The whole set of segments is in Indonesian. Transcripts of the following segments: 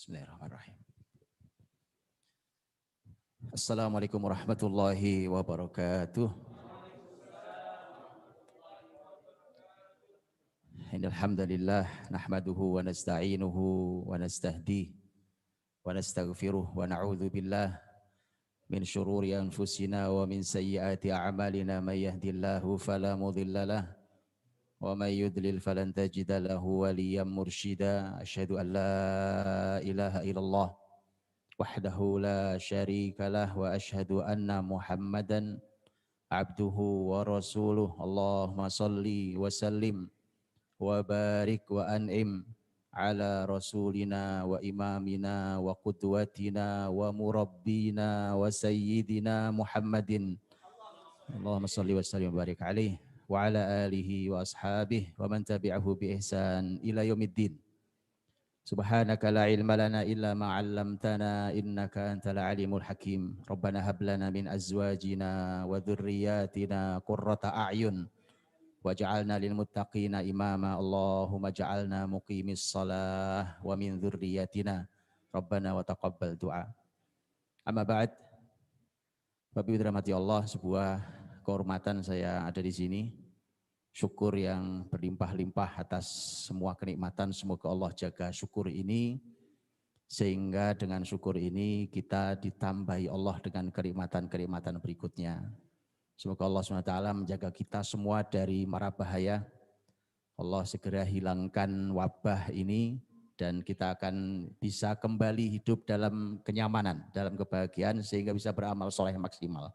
Bismillahirrahmanirrahim. Assalamualaikum warahmatullahi wabarakatuh. Innal hamdalillah nahmaduhu wa nasta'inuhu wa nastahdihi wa nastaghfiruh wa na'udzu billah min syururi anfusina wa min sayyiati a'malina may yahdihillahu fala mudilla lahu wa may yudlil falan tajida lahu waliyyan mursyida. Asyhadu an la ilaha illallah wahdahu la syarika lah wa asyhadu anna Muhammadan abduhu wa rasuluh. Allahumma salli wa sallim wa barik wa an'im ala rasulina wa imamina wa qudwatina wa murabbina wa sayyidina Muhammadin. Allahumma salli wa sallim wa barik alaihi wa ala alihi wa ashabihi wa man tabi'ahu bi ihsan ila yaumiddin. Subhanaka la ilma lana illa ma 'allamtana innaka antal alimul hakim. Rabbana hab lana min azwajina wa dhurriyyatina qurrata a'yun waj'alna lil muttaqina imama. Allahumma ja'alna muqimis shalah wa min dhurriyyatina Rabbana wa taqabbal du'a. Amma ba'd. Bapak Ibu dirahmati Allah, sebuah kehormatan saya ada di sini. Syukur yang berlimpah-limpah atas semua kenikmatan. Semoga Allah jaga syukur ini, sehingga dengan syukur ini kita ditambahi Allah dengan kenikmatan-kenikmatan berikutnya. Semoga Allah SWT menjaga kita semua dari mara bahaya. Allah segera hilangkan wabah ini dan kita akan bisa kembali hidup dalam kenyamanan, dalam kebahagiaan, sehingga bisa beramal soleh maksimal.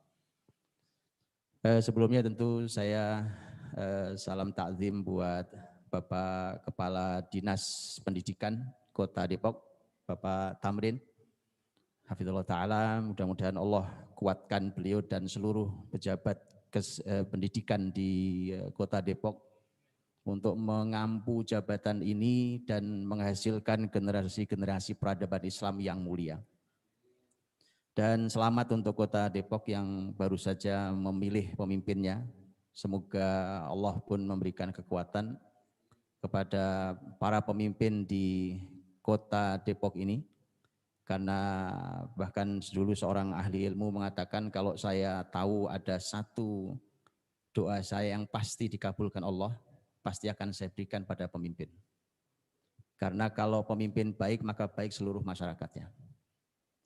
Sebelumnya tentu saya salam takzim buat Bapak Kepala Dinas Pendidikan Kota Depok, Bapak Tamrin. Hafizullah Ta'ala, mudah-mudahan Allah kuatkan beliau dan seluruh pejabat pendidikan di Kota Depok untuk mengampu jabatan ini dan menghasilkan generasi-generasi peradaban Islam yang mulia. Dan selamat untuk Kota Depok yang baru saja memilih pemimpinnya. Semoga Allah pun memberikan kekuatan kepada para pemimpin di Kota Depok ini. Karena bahkan dulu seorang ahli ilmu mengatakan, kalau saya tahu ada satu doa saya yang pasti dikabulkan Allah, pasti akan saya berikan pada pemimpin. Karena kalau pemimpin baik, maka baik seluruh masyarakatnya.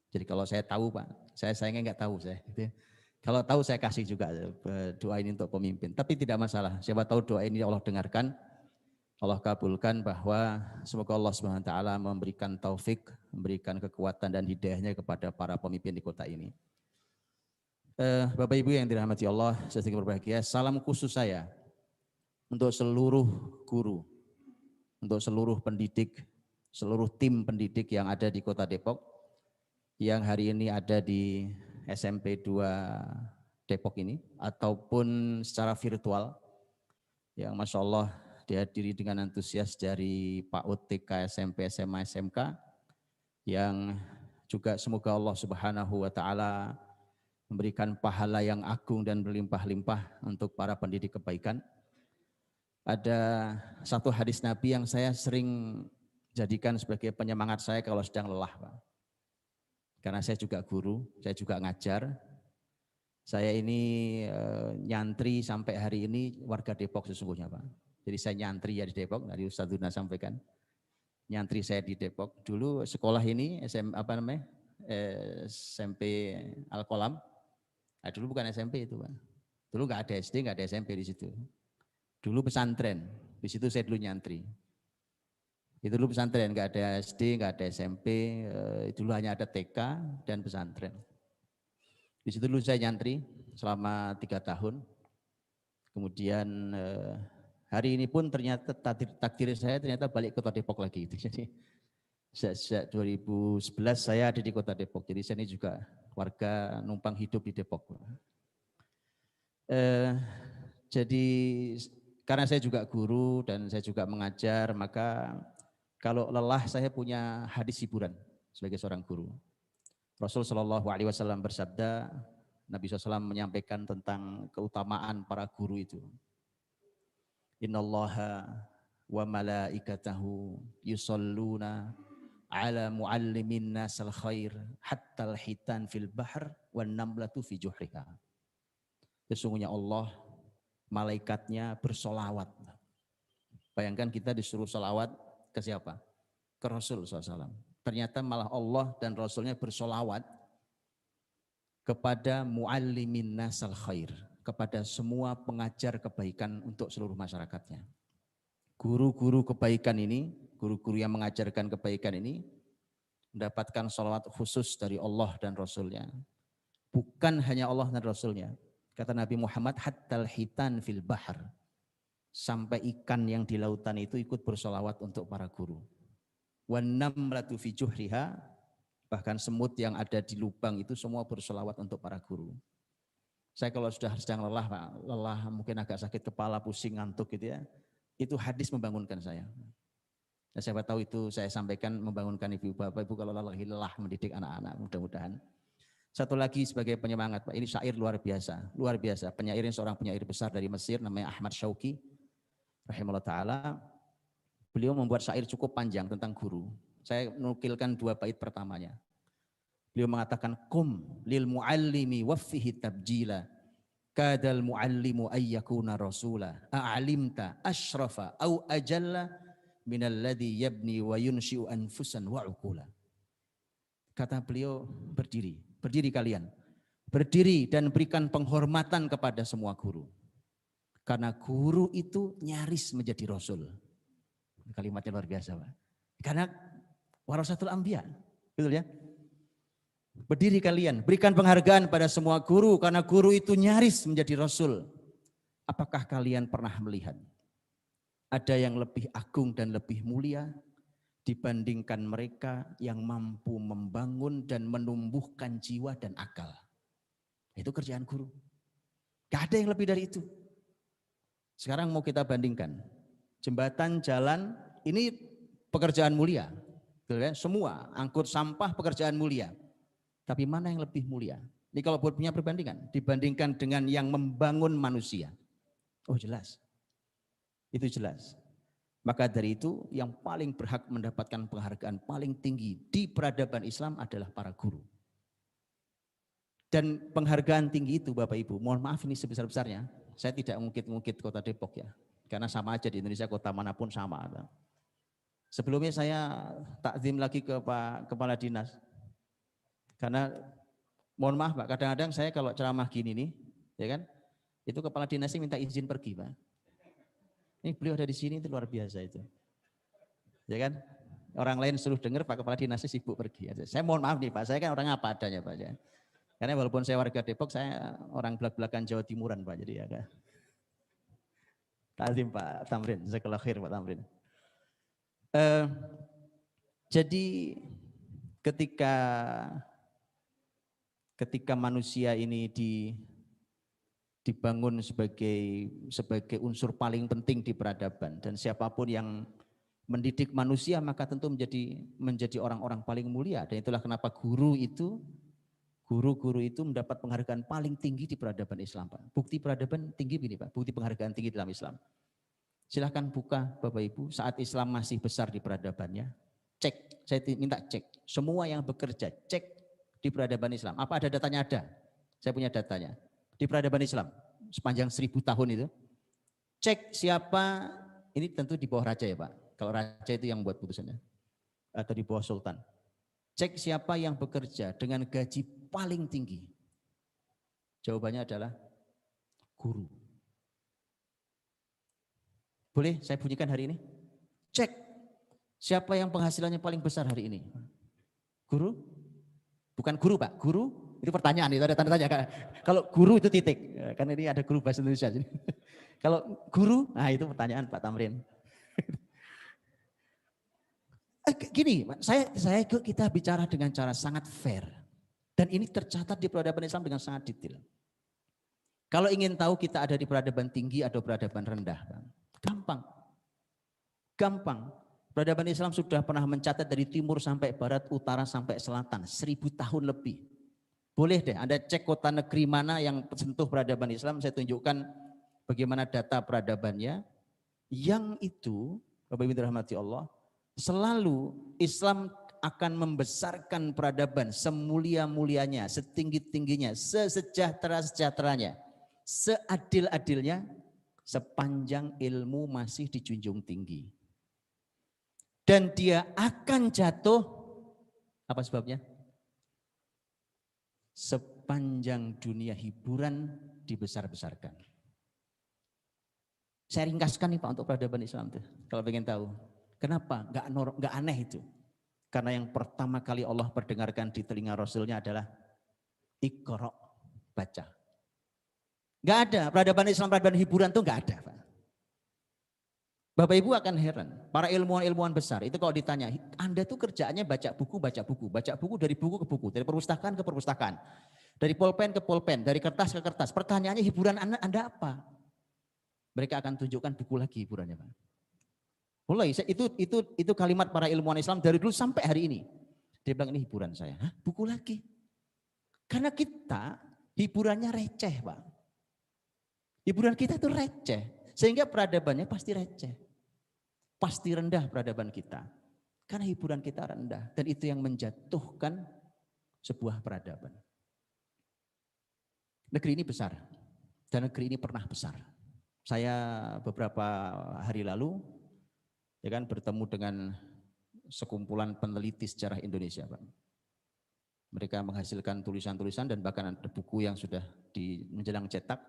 Jadi kalau saya tahu Pak, saya sayangnya nggak tahu saya. Kalau tahu saya kasih juga doa ini untuk pemimpin. Tapi tidak masalah, siapa tahu doa ini Allah dengarkan, Allah kabulkan, bahwa semoga Allah SWT memberikan taufik, memberikan kekuatan dan hidayahnya kepada para pemimpin di kota ini. Bapak Ibu yang dirahmati Allah, saya sedikit berbahagia. Salam khusus saya untuk seluruh guru, untuk seluruh pendidik, seluruh tim pendidik yang ada di Kota Depok, yang hari ini ada di SMP 2 Depok ini, ataupun secara virtual, yang Masya Allah dihadiri dengan antusias dari Pak UTK SMP, SMA, SMK, yang juga semoga Allah Subhanahu wa Ta'ala memberikan pahala yang agung dan berlimpah-limpah untuk para pendidik kebaikan. Ada satu hadis Nabi yang saya sering jadikan sebagai penyemangat saya kalau sedang lelah, Pak. Karena saya juga guru, saya juga ngajar. Saya ini nyantri sampai hari ini warga Depok sesungguhnya, Pak. Jadi saya nyantri ya di Depok, tadi Ustaz Duna sampaikan. Nyantri saya di Depok. Dulu sekolah ini SMP Al-Qolam. Nah, dulu bukan SMP itu, Pak. Dulu nggak ada SD, nggak ada SMP di situ. Dulu pesantren, di situ saya dulu nyantri. Itu dulu pesantren, nggak ada SD, nggak ada SMP, dulu hanya ada TK dan pesantren. Di situ dulu saya nyantri selama 3 tahun. Kemudian hari ini pun ternyata takdir saya ternyata balik ke Kota Depok lagi. Jadi sejak 2011 saya ada di Kota Depok. Jadi saya ini juga warga numpang hidup di Depok. Jadi karena saya juga guru dan saya juga mengajar, maka kalau lelah saya punya hadis hiburan sebagai seorang guru. Rasul Shallallahu Alaihi Wasallam bersabda, Nabi SAW menyampaikan tentang keutamaan para guru itu. Innallaha wa malaikatahu yusalluna ala muallimin nasal khair hatta al-hitan fil bahr wan namlatu fi juhriha. Sesungguhnya Allah, malaikatnya bersolawat. Bayangkan kita disuruh solawat ke siapa? Ke Rasul SAW. Ternyata malah Allah dan Rasulnya bersolawat kepada muallimin nasal khair, kepada semua pengajar kebaikan untuk seluruh masyarakatnya. Guru-guru kebaikan ini, guru-guru yang mengajarkan kebaikan ini mendapatkan sholawat khusus dari Allah dan Rasulnya. Bukan hanya Allah dan Rasulnya. Kata Nabi Muhammad, hattal hitan fil bahr. Sampai ikan yang di lautan itu ikut bersolawat untuk para guru. Wan namlatu fi juhriha, bahkan semut yang ada di lubang itu semua bersolawat untuk para guru. Saya kalau sudah sedang lelah, Pak, lelah mungkin agak sakit kepala, pusing, ngantuk gitu ya, itu hadis membangunkan saya. Nah, siapa tahu itu saya sampaikan membangunkan ibu bapak ibu kalau lelah mendidik anak-anak, mudah-mudahan. Satu lagi sebagai penyemangat, Pak, ini syair luar biasa, luar biasa. Penyairnya seorang penyair besar dari Mesir namanya Ahmad Syauqi rahimahullah taala. Beliau membuat syair cukup panjang tentang guru. Saya menukilkan 2 bait pertamanya. Beliau mengatakan kum lil muallimi waffihi tabjila kadal muallimu ayyakuna rasula a'alimta ashrafa au ajalla minalladhi yabni wa yunshi'u anfusan wa uqula. Kata beliau, berdiri kalian, berdiri dan berikan penghormatan kepada semua guru, karena guru itu nyaris menjadi rasul. Kalimatnya luar biasa, Pak. Karena warasatul anbiya, betul ya? Berdiri kalian, berikan penghargaan pada semua guru, karena guru itu nyaris menjadi rasul. Apakah kalian pernah melihat ada yang lebih agung dan lebih mulia dibandingkan mereka yang mampu membangun dan menumbuhkan jiwa dan akal? Itu kerjaan guru. Gak ada yang lebih dari itu. Sekarang mau kita bandingkan. Jembatan, jalan, ini pekerjaan mulia. Semua, angkut sampah pekerjaan mulia. Tapi mana yang lebih mulia? Ini kalau buat punya perbandingan. Dibandingkan dengan yang membangun manusia. Oh jelas. Itu jelas. Maka dari itu yang paling berhak mendapatkan penghargaan paling tinggi di peradaban Islam adalah para guru. Dan penghargaan tinggi itu Bapak Ibu, mohon maaf ini sebesar-besarnya, saya tidak ngungkit-ngungkit kota Depok ya. Karena sama aja di Indonesia, kota manapun sama. Sebelumnya saya takzim lagi ke Pak Kepala Dinas. Karena mohon maaf Pak, kadang-kadang saya kalau ceramah gini nih, ya kan, itu Kepala Dinasnya minta izin pergi Pak. Ini beliau ada di sini itu luar biasa itu. Ya kan? Orang lain suruh dengar Pak Kepala Dinasnya sibuk pergi. Saya mohon maaf nih Pak, saya kan orang apa adanya Pak. Ya. Karena walaupun saya warga Depok, saya orang belak-belakan Jawa Timuran Pak. Jadi ya kan. Ta'zim Pak Tamrin, jazakallahu khair Pak Tamrin. Jadi ketika manusia ini dibangun sebagai unsur paling penting di peradaban, dan siapapun yang mendidik manusia maka tentu menjadi orang-orang paling mulia. Dan itulah kenapa guru-guru itu mendapat penghargaan paling tinggi di peradaban Islam Pak. Bukti peradaban tinggi begini Pak, bukti penghargaan tinggi dalam Islam. Silahkan buka Bapak Ibu, saat Islam masih besar di peradabannya, cek, saya minta cek, semua yang bekerja, cek di peradaban Islam. Apa ada datanya? Ada, saya punya datanya. Di peradaban Islam sepanjang 1000 tahun itu, cek siapa, ini tentu di bawah raja ya Pak, kalau raja itu yang buat putusannya, atau di bawah sultan. Cek siapa yang bekerja dengan gaji paling tinggi. Jawabannya adalah guru. Boleh saya bunyikan hari ini? Cek siapa yang penghasilannya paling besar hari ini. Guru? Bukan guru Pak, guru. Itu pertanyaan, itu ada tanda tanya. Kalau guru itu titik, kan ini ada guru bahasa Indonesia. Kalau guru, nah itu pertanyaan Pak Tamrin. Gini, kita bicara dengan cara sangat fair. Dan ini tercatat di peradaban Islam dengan sangat detail. Kalau ingin tahu kita ada di peradaban tinggi atau peradaban rendah, gampang. Peradaban Islam sudah pernah mencatat dari timur sampai barat, utara sampai selatan, 1000 tahun lebih. Boleh deh, Anda cek kota negeri mana yang sentuh peradaban Islam, saya tunjukkan bagaimana data peradabannya. Yang itu, Bapak Ibu dirahmati Allah, selalu Islam akan membesarkan peradaban semulia-mulianya, setinggi-tingginya, sesejahtera-sejahteranya, seadil-adilnya, sepanjang ilmu masih dijunjung tinggi. Dan dia akan jatuh, apa sebabnya? Sepanjang dunia hiburan dibesar-besarkan. Saya ringkaskan nih Pak untuk peradaban Islam tuh, kalau pengen tahu. Kenapa? Nggak aneh itu. Karena yang pertama kali Allah perdengarkan di telinga Rasulnya adalah Iqra, baca. Nggak ada, peradaban Islam, peradaban hiburan tuh nggak ada Pak. Bapak Ibu akan heran, para ilmuwan-ilmuwan besar itu kalau ditanya, Anda tuh kerjaannya baca buku dari buku ke buku, dari perpustakaan ke perpustakaan, dari pulpen ke pulpen, dari kertas ke kertas. Pertanyaannya hiburan Anda apa? Mereka akan tunjukkan buku lagi hiburannya Pak. Mulai itu kalimat para ilmuwan Islam dari dulu sampai hari ini. Dia bilang ini hiburan saya. Hah? Buku lagi. Karena kita hiburannya receh Pak. Hiburan kita itu receh. Sehingga peradabannya pasti receh. Pasti rendah peradaban kita. Karena hiburan kita rendah. Dan itu yang menjatuhkan sebuah peradaban. Negeri ini besar. Dan negeri ini pernah besar. Saya beberapa hari lalu ya kan bertemu dengan sekumpulan peneliti sejarah Indonesia Pak. Mereka menghasilkan tulisan-tulisan dan bahkan ada buku yang sudah menjelang cetak.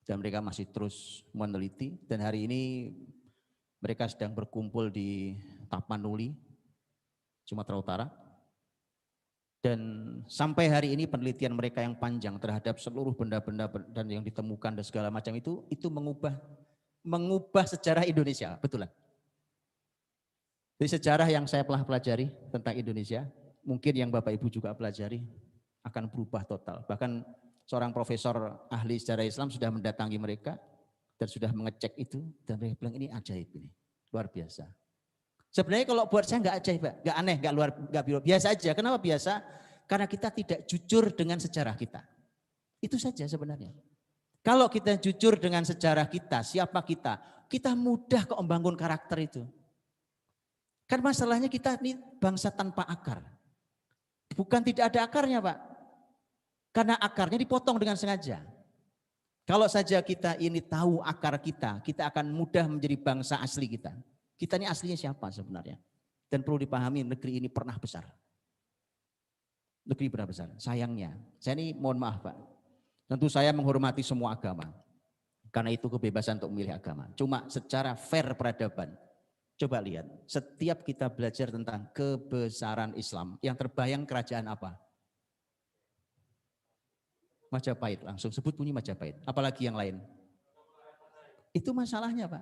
Dan mereka masih terus meneliti. Dan hari ini mereka sedang berkumpul di Tapanuli, Sumatera Utara. Dan sampai hari ini penelitian mereka yang panjang terhadap seluruh benda-benda dan yang ditemukan dan segala macam itu mengubah sejarah Indonesia, betulan. Jadi sejarah yang saya telah pelajari tentang Indonesia, mungkin yang Bapak Ibu juga pelajari, akan berubah total. Bahkan seorang profesor ahli sejarah Islam sudah mendatangi mereka dan sudah mengecek itu dan mereka bilang ini ajaib, ini luar biasa. Sebenarnya kalau buat saya nggak ajaib, nggak aneh, nggak biasa aja. Kenapa biasa? Karena kita tidak jujur dengan sejarah kita. Itu saja sebenarnya. Kalau kita jujur dengan sejarah kita, siapa kita mudah kok membangun karakter itu. Kan masalahnya kita ini bangsa tanpa akar. Bukan tidak ada akarnya Pak. Karena akarnya dipotong dengan sengaja. Kalau saja kita ini tahu akar kita akan mudah menjadi bangsa asli kita. Kita ini aslinya siapa sebenarnya? Dan perlu dipahami negeri ini pernah besar. Negeri pernah besar. Sayangnya, saya ini mohon maaf Pak. Tentu saya menghormati semua agama. Karena itu kebebasan untuk memilih agama. Cuma secara fair peradaban. Coba lihat, setiap kita belajar tentang kebesaran Islam, yang terbayang kerajaan apa? Majapahit, langsung sebut bunyi Majapahit. Apalagi yang lain? Itu masalahnya Pak.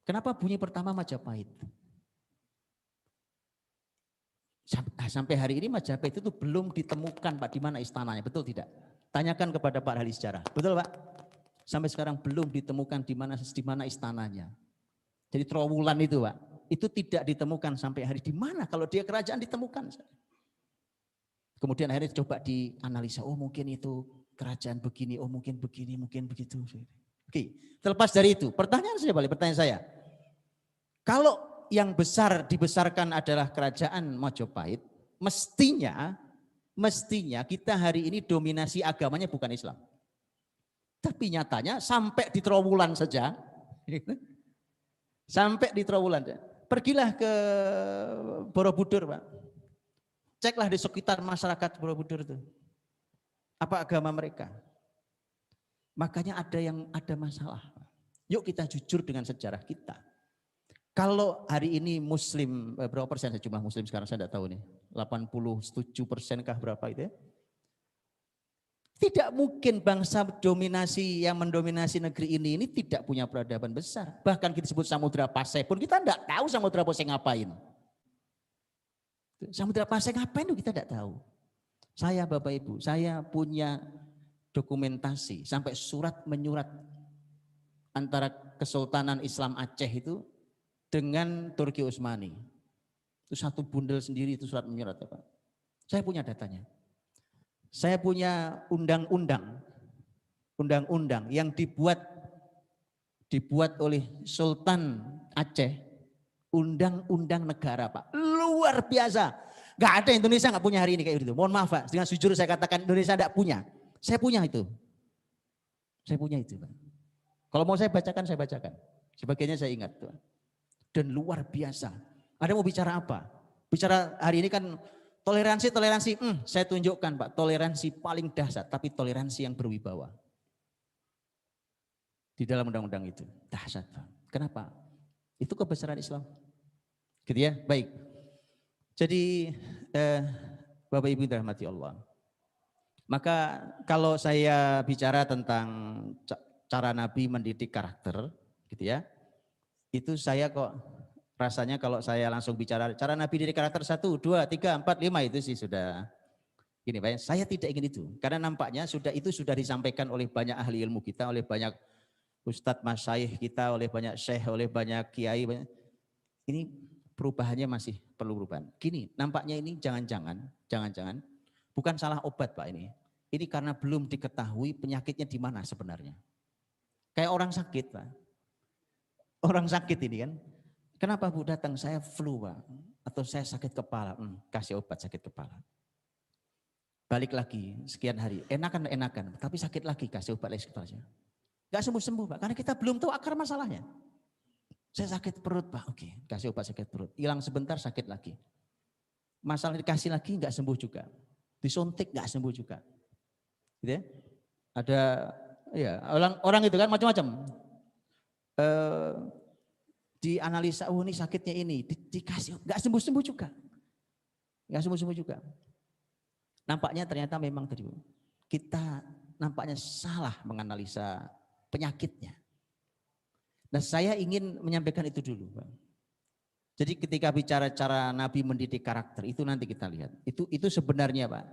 Kenapa bunyi pertama Majapahit? Sampai hari ini Majapahit itu belum ditemukan Pak di mana istananya, betul tidak? Tanyakan kepada Pak ahli sejarah, betul Pak? Sampai sekarang belum ditemukan di mana istananya. Jadi Trowulan itu Pak, itu tidak ditemukan sampai hari di mana kalau dia kerajaan ditemukan. Kemudian akhirnya coba dianalisa, oh mungkin itu kerajaan begini, oh mungkin begini, mungkin begitu. Oke, terlepas dari itu, pertanyaan saya, kalau yang dibesarkan adalah kerajaan Majapahit, mestinya kita hari ini dominasi agamanya bukan Islam. Tapi nyatanya sampai di Trowulan saja, pergilah ke Borobudur Pak, ceklah di sekitar masyarakat Borobudur itu, apa agama mereka. Makanya ada masalah. Yuk kita jujur dengan sejarah kita. Kalau hari ini Muslim, berapa persen jumlah Muslim sekarang saya tidak tahu nih, 87% kah berapa itu ya? Tidak mungkin bangsa yang mendominasi negeri ini tidak punya peradaban besar. Bahkan kita sebut Samudra Pasai pun kita tidak tahu Samudra Pasai ngapain. Samudra Pasai ngapain itu kita tidak tahu. Saya Bapak Ibu, saya punya dokumentasi sampai surat menyurat antara Kesultanan Islam Aceh itu dengan Turki Utsmani. Itu satu bundel sendiri itu surat menyurat ya Pak. Saya punya datanya. Saya punya undang-undang yang dibuat oleh Sultan Aceh, undang-undang negara Pak. luar biasa. Gak ada Indonesia gak punya hari ini kayak gitu. Mohon maaf Pak, dengan jujur saya katakan Indonesia gak punya. Saya punya itu. Saya punya itu Pak. Kalau mau saya bacakan, saya bacakan. Sebagainya saya ingat Tuhan. Dan luar biasa. Ada mau bicara apa? Bicara hari ini kan toleransi, saya tunjukkan Pak. Toleransi paling dahsyat, tapi toleransi yang berwibawa. Di dalam undang-undang itu. Dahsyat Pak. Kenapa? Itu kebesaran Islam. Gitu ya, baik. Jadi Bapak Ibu dirahmati Allah. Maka kalau saya bicara tentang cara Nabi mendidik karakter, gitu ya, itu saya kok rasanya kalau saya langsung bicara cara Nabi didik karakter 1, 2, 3, 4, 5 itu sih sudah gini Pak. Saya tidak ingin itu karena nampaknya itu sudah disampaikan oleh banyak ahli ilmu kita, oleh banyak ustadz masyayikh kita, oleh banyak syekh, oleh banyak kiai. Ini perubahannya masih perlu perubahan. Gini, nampaknya ini jangan-jangan bukan salah obat Pak ini. Ini karena belum diketahui penyakitnya di mana sebenarnya. Kayak orang sakit Pak. Orang sakit ini kan. Kenapa Bu datang? Saya flu Pak. Atau saya sakit kepala. Kasih obat sakit kepala. Balik lagi sekian hari. Enakan. Tapi sakit lagi. Kasih obat lagi kepala. Gak sembuh-sembuh Pak. Karena kita belum tahu akar masalahnya. Saya sakit perut Pak. Oke, kasih obat sakit perut. Hilang sebentar sakit lagi. Masalah dikasih lagi nggak sembuh juga. Disuntik nggak sembuh juga. Gitu ya. Ada ya orang itu kan macam-macam. Dianalisa, oh ini sakitnya ini. Dikasih, nggak sembuh-sembuh juga. Nggak sembuh-sembuh juga. Nampaknya ternyata memang tadi kita nampaknya salah menganalisa penyakitnya. Nah saya ingin menyampaikan itu dulu Pak. Jadi ketika bicara cara Nabi mendidik karakter itu nanti kita lihat. Itu sebenarnya Pak.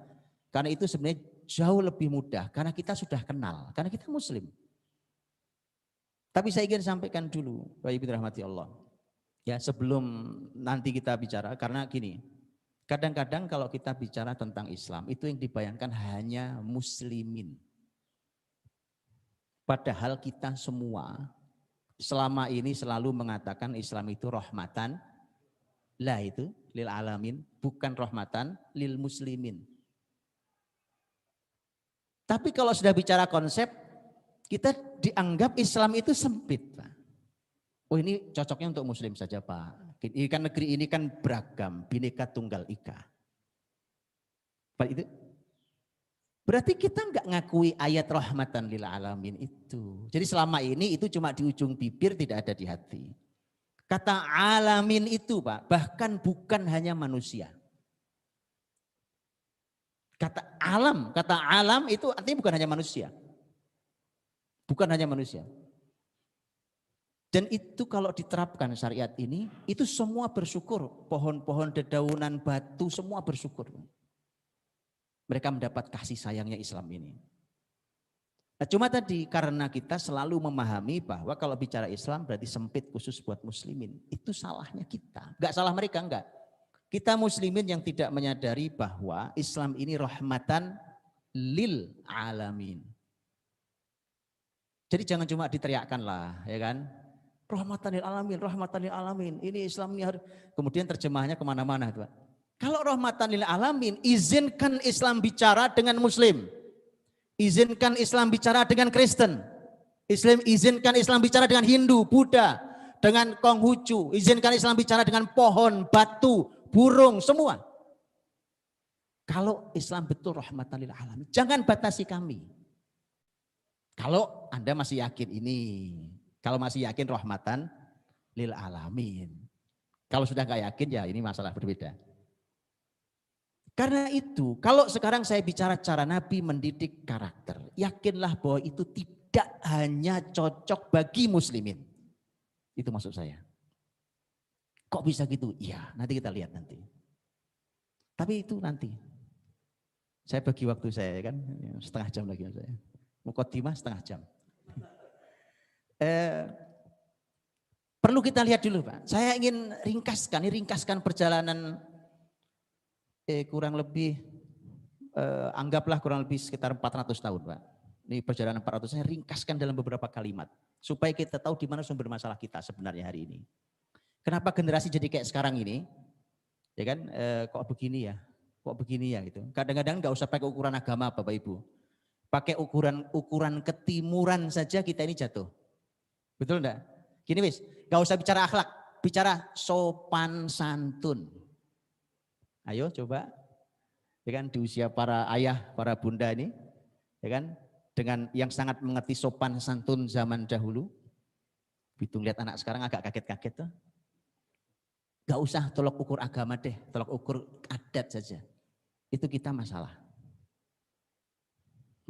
Karena itu sebenarnya jauh lebih mudah. Karena kita sudah kenal. Karena kita muslim. Tapi saya ingin sampaikan dulu Bapak Ibu dirahmati Allah. Ya sebelum nanti kita bicara. Karena gini. Kadang-kadang kalau kita bicara tentang Islam. Itu yang dibayangkan hanya muslimin. Padahal kita semua selama ini selalu mengatakan Islam itu rahmatan lah itu lil alamin, bukan rahmatan lil muslimin. Tapi kalau sudah bicara konsep, kita dianggap Islam itu sempit Pak. Oh ini cocoknya untuk muslim saja Pak. Ini kan negeri ini kan beragam, bineka tunggal ika. Pak itu berarti kita nggak ngakui ayat rahmatan lil alamin itu. Jadi selama ini itu cuma di ujung bibir, tidak ada di hati. Kata alamin itu Pak, bahkan bukan hanya manusia. Kata alam itu artinya bukan hanya manusia. Bukan hanya manusia. Dan itu kalau diterapkan syariat ini, itu semua bersyukur. Pohon-pohon, dedaunan, batu, semua bersyukur. Mereka mendapat kasih sayangnya Islam ini. Nah, cuma tadi karena kita selalu memahami bahwa kalau bicara Islam berarti sempit khusus buat muslimin. Itu salahnya kita. Enggak salah mereka, enggak. Kita muslimin yang tidak menyadari bahwa Islam ini rahmatan lil alamin. Jadi jangan cuma diteriakkan lah, ya kan. Rahmatan lil alamin. Ini Islam ini harus. Kemudian terjemahnya kemana-mana. Pak. Kalau rahmatan lil alamin, izinkan Islam bicara dengan muslim. Izinkan Islam bicara dengan Kristen. Izinkan Islam bicara dengan Hindu, Buddha, dengan Konghucu. Izinkan Islam bicara dengan pohon, batu, burung, semua. Kalau Islam betul rahmatan lil alamin, jangan batasi kami. Kalau Anda masih yakin ini, kalau masih yakin rahmatan lil alamin. Kalau sudah nggak yakin ya ini masalah berbeda. Karena itu, kalau sekarang saya bicara cara Nabi mendidik karakter, yakinlah bahwa itu tidak hanya cocok bagi muslimin. Itu maksud saya. Kok bisa gitu? Iya, nanti kita lihat nanti. Tapi itu nanti. Saya bagi waktu saya kan, setengah jam lagi saya. Muqaddimah setengah jam. Perlu kita lihat dulu Pak. Saya ingin ringkaskan perjalanan kurang lebih anggaplah kurang lebih sekitar 400 tahun Pak. Ini perjalanan 400 saya ringkaskan dalam beberapa kalimat supaya kita tahu di mana sumber masalah kita sebenarnya hari ini. Kenapa generasi jadi kayak sekarang ini? Ya kan, kok begini ya? Kok begini ya gitu. Kadang-kadang nggak usah pakai ukuran agama Bapak Ibu. Pakai ukuran ketimuran saja kita ini jatuh. Betul enggak? Gini wis, nggak usah bicara akhlak, bicara sopan santun. Ayo coba, ya kan, di usia para ayah, para bunda ini, ya kan, dengan yang sangat mengerti sopan santun zaman dahulu. Begitu lihat anak sekarang agak kaget-kaget tuh. Gak usah tolok ukur agama deh, tolok ukur adat saja. Itu kita masalah.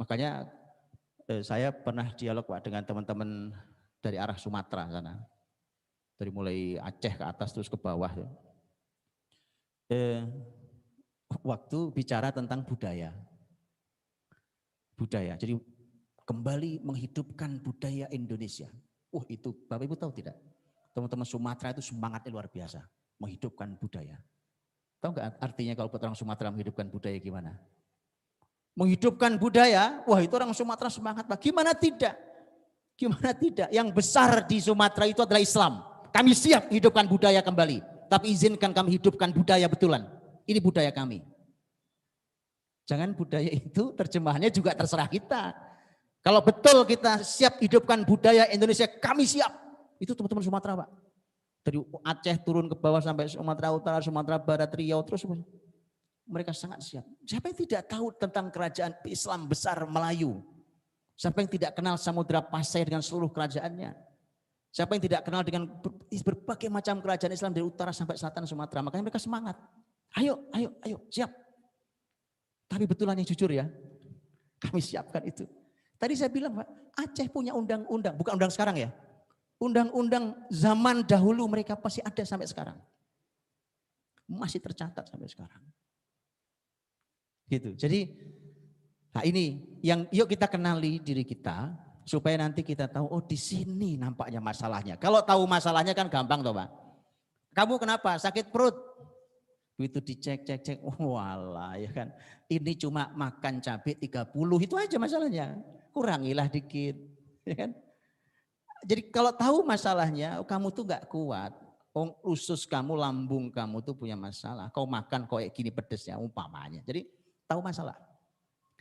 Makanya saya pernah dialog Pak dengan teman-teman dari arah Sumatera sana. Dari mulai Aceh ke atas terus ke bawah. Waktu bicara tentang budaya. Budaya, jadi kembali menghidupkan budaya Indonesia. Itu Bapak Ibu tahu tidak? Teman-teman Sumatera itu semangatnya luar biasa. Menghidupkan budaya. Tahu nggak artinya kalau orang Sumatera menghidupkan budaya gimana? Menghidupkan budaya, itu orang Sumatera semangat Pak. Gimana tidak? Gimana tidak? Yang besar di Sumatera itu adalah Islam. Kami siap hidupkan budaya kembali. Tapi izinkan kami hidupkan budaya betulan. Ini budaya kami. Jangan budaya itu terjemahannya juga terserah kita. Kalau betul kita siap hidupkan budaya Indonesia, kami siap. Itu teman-teman Sumatera Pak. Dari Aceh turun ke bawah sampai Sumatera Utara, Sumatera Barat, Riau, terus mereka sangat siap. Siapa yang tidak tahu tentang kerajaan Islam besar Melayu? Siapa yang tidak kenal Samudra Pasai dengan seluruh kerajaannya? Siapa yang tidak kenal dengan berbagai macam kerajaan Islam dari utara sampai selatan Sumatera? Makanya mereka semangat. Ayo, siap. Tapi betulan yang jujur ya, kami siapkan itu. Tadi saya bilang Pak, Aceh punya undang-undang, bukan undang sekarang ya. Undang-undang zaman dahulu mereka pasti ada sampai sekarang. Masih tercatat sampai sekarang. Gitu. Jadi, ini yang yuk kita kenali diri kita supaya nanti kita tahu di sini nampaknya masalahnya. Kalau tahu masalahnya kan gampang toh Pak. Kamu kenapa? Sakit perut. Begitu dicek, walah ya kan. Ini cuma makan cabai 30, itu aja masalahnya. Kurangilah dikit, ya kan. Jadi kalau tahu masalahnya, kamu tuh gak kuat. Usus kamu, lambung kamu tuh punya masalah. Kau makan kayak gini pedesnya umpamanya. Jadi tahu masalah.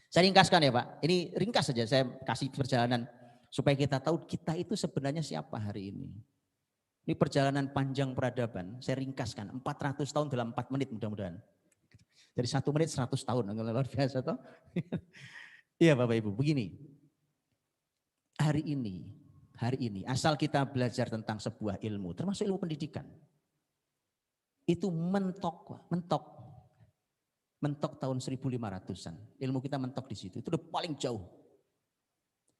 Saya ringkaskan ya Pak. Ini ringkas saja saya kasih perjalanan supaya kita tahu kita itu sebenarnya siapa hari ini. Ini perjalanan panjang peradaban. Saya ringkaskan 400 tahun dalam 4 menit mudah-mudahan. Dari 1 menit 100 tahun. Luar biasa toh. Iya Bapak Ibu, begini. Hari ini asal kita belajar tentang sebuah ilmu, termasuk ilmu pendidikan. Itu mentok tahun 1500-an. Ilmu kita mentok di situ. Itu udah paling jauh.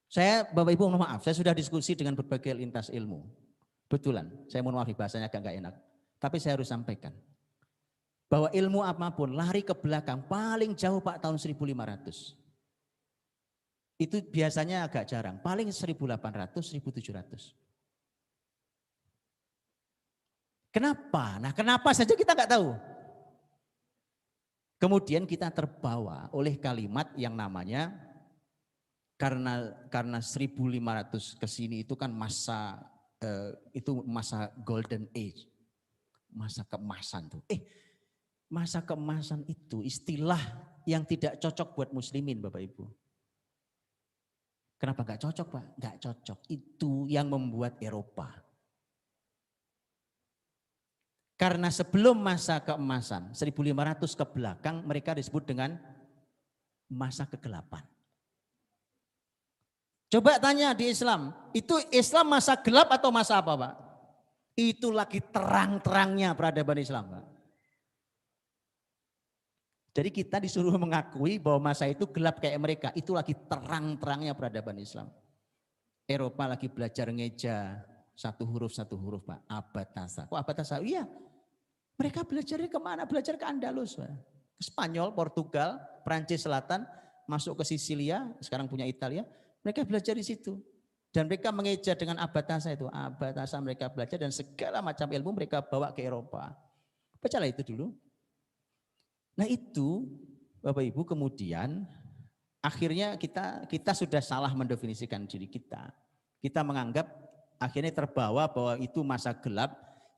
Saya Bapak Ibu mohon maaf, saya sudah diskusi dengan berbagai lintas ilmu. Betulan, saya mohon maaf bahasanya agak enggak enak. Tapi saya harus sampaikan bahwa ilmu apapun lari ke belakang paling jauh Pak tahun 1500. Itu biasanya agak jarang, paling 1800, 1700. Kenapa? Nah kenapa saja kita nggak tahu. Kemudian kita terbawa oleh kalimat yang namanya karena 1500 ke sini itu kan masa golden age. Masa keemasan tuh. Masa keemasan itu istilah yang tidak cocok buat muslimin Bapak Ibu. Kenapa nggak cocok Pak? Nggak cocok. Itu yang membuat Eropa. Karena sebelum masa keemasan, 1500 ke belakang mereka disebut dengan masa kegelapan. Coba tanya di Islam, itu Islam masa gelap atau masa apa Pak? Itu lagi terang-terangnya peradaban Islam Pak. Jadi kita disuruh mengakui bahwa masa itu gelap kayak mereka. Itu lagi terang-terangnya peradaban Islam. Eropa lagi belajar ngeja satu huruf Pak. Abatasa. Kok abatasa? Iya. Mereka belajarnya kemana? Belajar ke Andalus Pak. Ke Spanyol, Portugal, Prancis Selatan. Masuk ke Sisilia, sekarang punya Italia. Mereka belajar di situ. Dan mereka mengeja dengan abatasa itu. Abatasa mereka belajar dan segala macam ilmu mereka bawa ke Eropa. Bacalah itu dulu. Nah itu Bapak Ibu kemudian akhirnya kita sudah salah mendefinisikan diri kita. Kita menganggap akhirnya terbawa bahwa itu masa gelap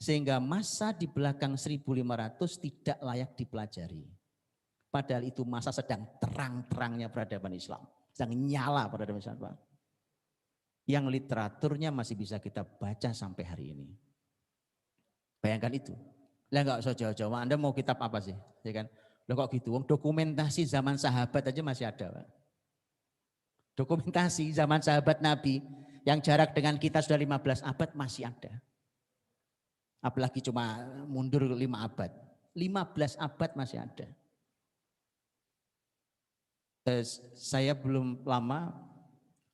Sehingga masa di belakang 1500 tidak layak dipelajari. Padahal itu masa sedang terang-terangnya peradaban Islam. Sedang nyala peradaban Islam, Pak. Yang literaturnya masih bisa kita baca sampai hari ini. Bayangkan itu. Lah enggak usah jauh-jauh. Anda mau kitab apa sih? Ya kan? Loh kok gitu? Dokumentasi zaman sahabat aja masih ada, Pak. Dokumentasi zaman sahabat Nabi yang jarak dengan kita sudah 15 abad masih ada. Apalagi cuma mundur 5 abad. 15 abad masih ada. Saya belum lama,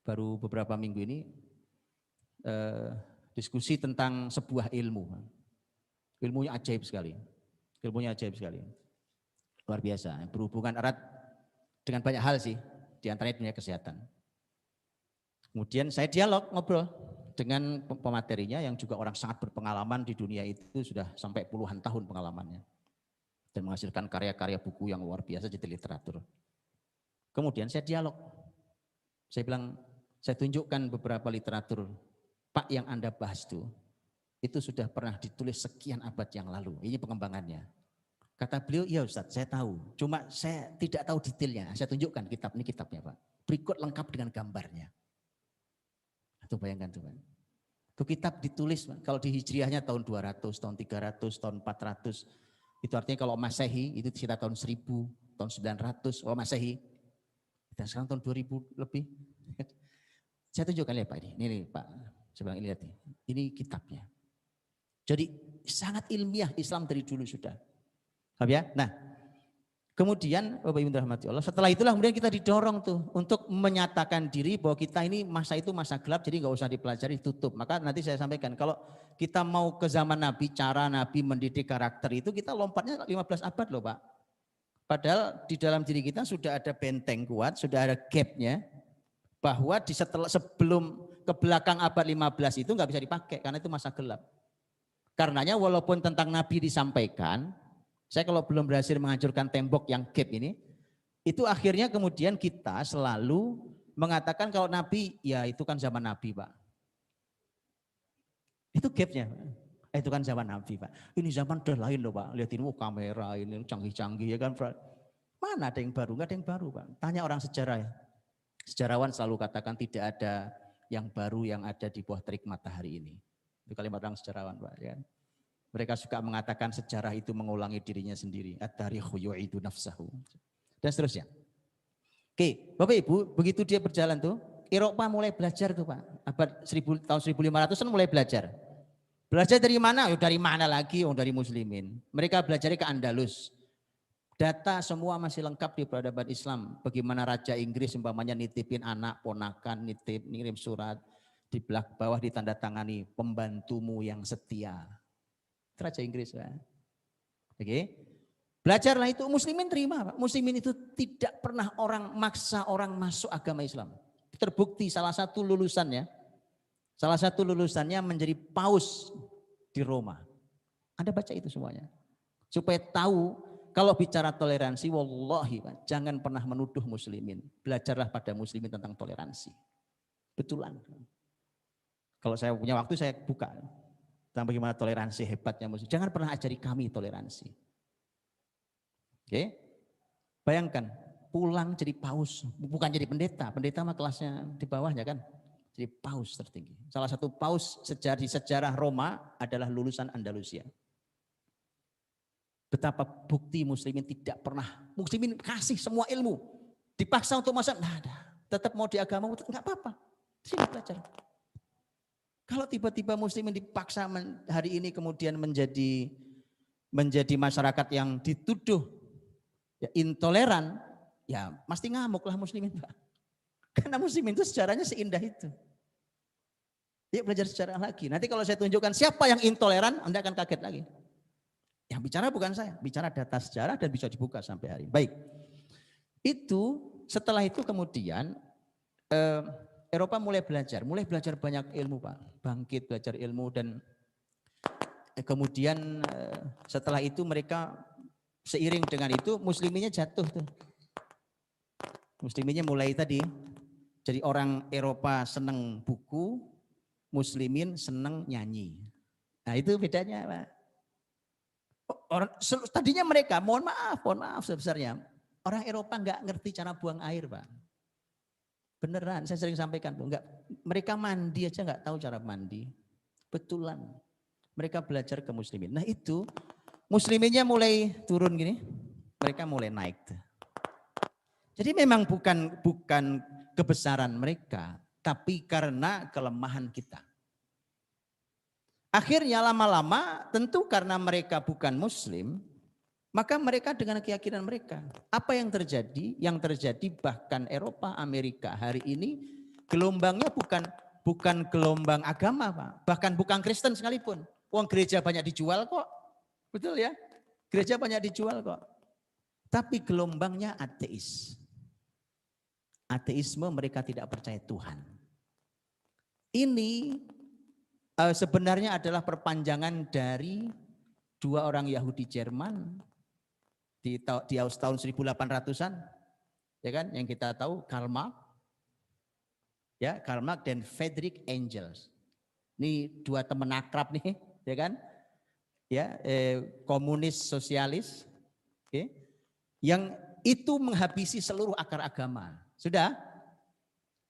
baru beberapa minggu ini diskusi tentang sebuah ilmu. Ilmunya ajaib sekali. Ilmunya ajaib sekali. Luar biasa. Berhubungan erat dengan banyak hal sih. Di antaranya dunia kesehatan. Kemudian saya dialog, ngobrol dengan pematerinya yang juga orang sangat berpengalaman di dunia itu, sudah sampai puluhan tahun pengalamannya. Dan menghasilkan karya-karya buku yang luar biasa jadi literatur. Kemudian saya dialog. Saya bilang, saya tunjukkan beberapa literatur. Pak, yang Anda bahas itu sudah pernah ditulis sekian abad yang lalu. Ini pengembangannya. Kata beliau, iya Ustadz, saya tahu. Cuma saya tidak tahu detailnya. Saya tunjukkan kitab, ini kitabnya Pak. Berikut lengkap dengan gambarnya. Itu bayangkan tuh Pak. Itu kitab ditulis Pak. Kalau di Hijriahnya tahun 200, tahun 300, tahun 400. Itu artinya kalau Masehi itu sekitar tahun 1000, tahun 900. Kalau Masehi. Dan sekarang tahun 2000 lebih. Saya tunjukkan ya Pak ini. Ini Pak. Saya bilang ini lihat nih. Ini kitabnya. Jadi sangat ilmiah Islam dari dulu sudah. Paham ya? Nah, kemudian Bapak Ibu rahmati Allah, setelah itulah kemudian kita didorong tuh untuk menyatakan diri bahwa kita ini masa itu masa gelap, jadi nggak usah dipelajari, tutup. Maka nanti saya sampaikan kalau kita mau ke zaman Nabi, cara Nabi mendidik karakter itu kita lompatnya 15 abad loh Pak. Padahal di dalam diri kita sudah ada benteng kuat, sudah ada gapnya, bahwa sebelum ke belakang abad 15 itu nggak bisa dipakai karena itu masa gelap. Karenanya walaupun tentang Nabi disampaikan, saya kalau belum berhasil menghancurkan tembok yang gap ini, itu akhirnya kemudian kita selalu mengatakan kalau Nabi, ya itu kan zaman Nabi Pak. Itu gapnya. Itu kan zaman Nabi Pak. Ini zaman udah lain loh Pak. Lihat ini kamera ini canggih-canggih ya kan. Mana ada yang baru? Enggak ada yang baru Pak. Tanya orang sejarah ya. Sejarawan selalu katakan tidak ada yang baru yang ada di bawah terik matahari ini. Itu kalimat orang sejarawan Pak. Ya. Mereka suka mengatakan sejarah itu mengulangi dirinya sendiri. At-tarikhu yu'idu nafsahu. Dan seterusnya. Oke, Bapak Ibu, begitu dia berjalan tuh, Eropa mulai belajar tuh Pak. Tahun 1500-an mulai belajar. Belajar dari mana? Dari mana lagi? Dari muslimin. Mereka belajar ke Andalus. Data semua masih lengkap di peradaban Islam. Bagaimana Raja Inggris umpamanya nitipin anak, ponakan, ngirim surat. Di bawah ditandatangani, pembantumu yang setia. Raja Inggris. Pak. Oke. Belajarlah itu, muslimin terima Pak. Muslimin itu tidak pernah orang maksa orang masuk agama Islam. Terbukti salah satu lulusannya menjadi paus di Roma. Anda baca itu semuanya. Supaya tahu kalau bicara toleransi, wallahi Pak, jangan pernah menuduh muslimin. Belajarlah pada muslimin tentang toleransi. Betulan. Kalau saya punya waktu saya buka. Tentang bagaimana toleransi hebatnya muslim. Jangan pernah ajari kami toleransi. Oke? Bayangkan, pulang jadi paus. Bukan jadi pendeta. Pendeta mah kelasnya di bawahnya kan. Jadi paus tertinggi. Salah satu paus di sejarah Roma adalah lulusan Andalusia. Betapa bukti muslimin tidak pernah. Muslimin kasih semua ilmu. Dipaksa untuk masuk, nah, tetap mau di agama, enggak apa-apa. Sini belajar. Kalau tiba-tiba muslimin dipaksa hari ini kemudian menjadi masyarakat yang dituduh ya, intoleran, ya pasti ngamuklah muslimin Pak. Karena muslimin itu sejarahnya seindah itu. Dia belajar sejarah lagi. Nanti kalau saya tunjukkan siapa yang intoleran, Anda akan kaget lagi. Yang bicara bukan saya, bicara data sejarah dan bisa dibuka sampai hari ini. Baik, setelah itu kemudian Eropa mulai belajar banyak ilmu Pak. Bangkit belajar ilmu dan kemudian setelah itu mereka seiring dengan itu musliminnya jatuh tuh. Musliminnya mulai tadi, jadi orang Eropa seneng buku, muslimin seneng nyanyi. Nah itu bedanya Pak. Tadinya mereka, mohon maaf sebesarnya. Orang Eropa nggak ngerti cara buang air Pak. Beneran, saya sering sampaikan. Mereka mandi aja nggak tahu cara mandi. Betulan. Mereka belajar ke muslimin. Nah itu, musliminnya mulai turun gini, mereka mulai naik. Jadi memang bukan kebesaran mereka, tapi karena kelemahan kita. Akhirnya lama-lama tentu karena mereka bukan muslim, maka mereka dengan keyakinan mereka. Apa yang terjadi? Yang terjadi bahkan Eropa, Amerika hari ini gelombangnya bukan gelombang agama Pak. Bahkan bukan Kristen sekalipun. Uang gereja banyak dijual kok. Betul ya? Gereja banyak dijual kok. Tapi gelombangnya ateis. Ateisme, mereka tidak percaya Tuhan. Ini sebenarnya adalah perpanjangan dari dua orang Yahudi Jerman di tahun 1800-an, ya kan? Yang kita tahu Karl Marx, ya Karl Marx dan Friedrich Engels. Ini dua teman akrab nih, ya kan? Ya, komunis sosialis, okay? Yang itu menghabisi seluruh akar agama. Sudah,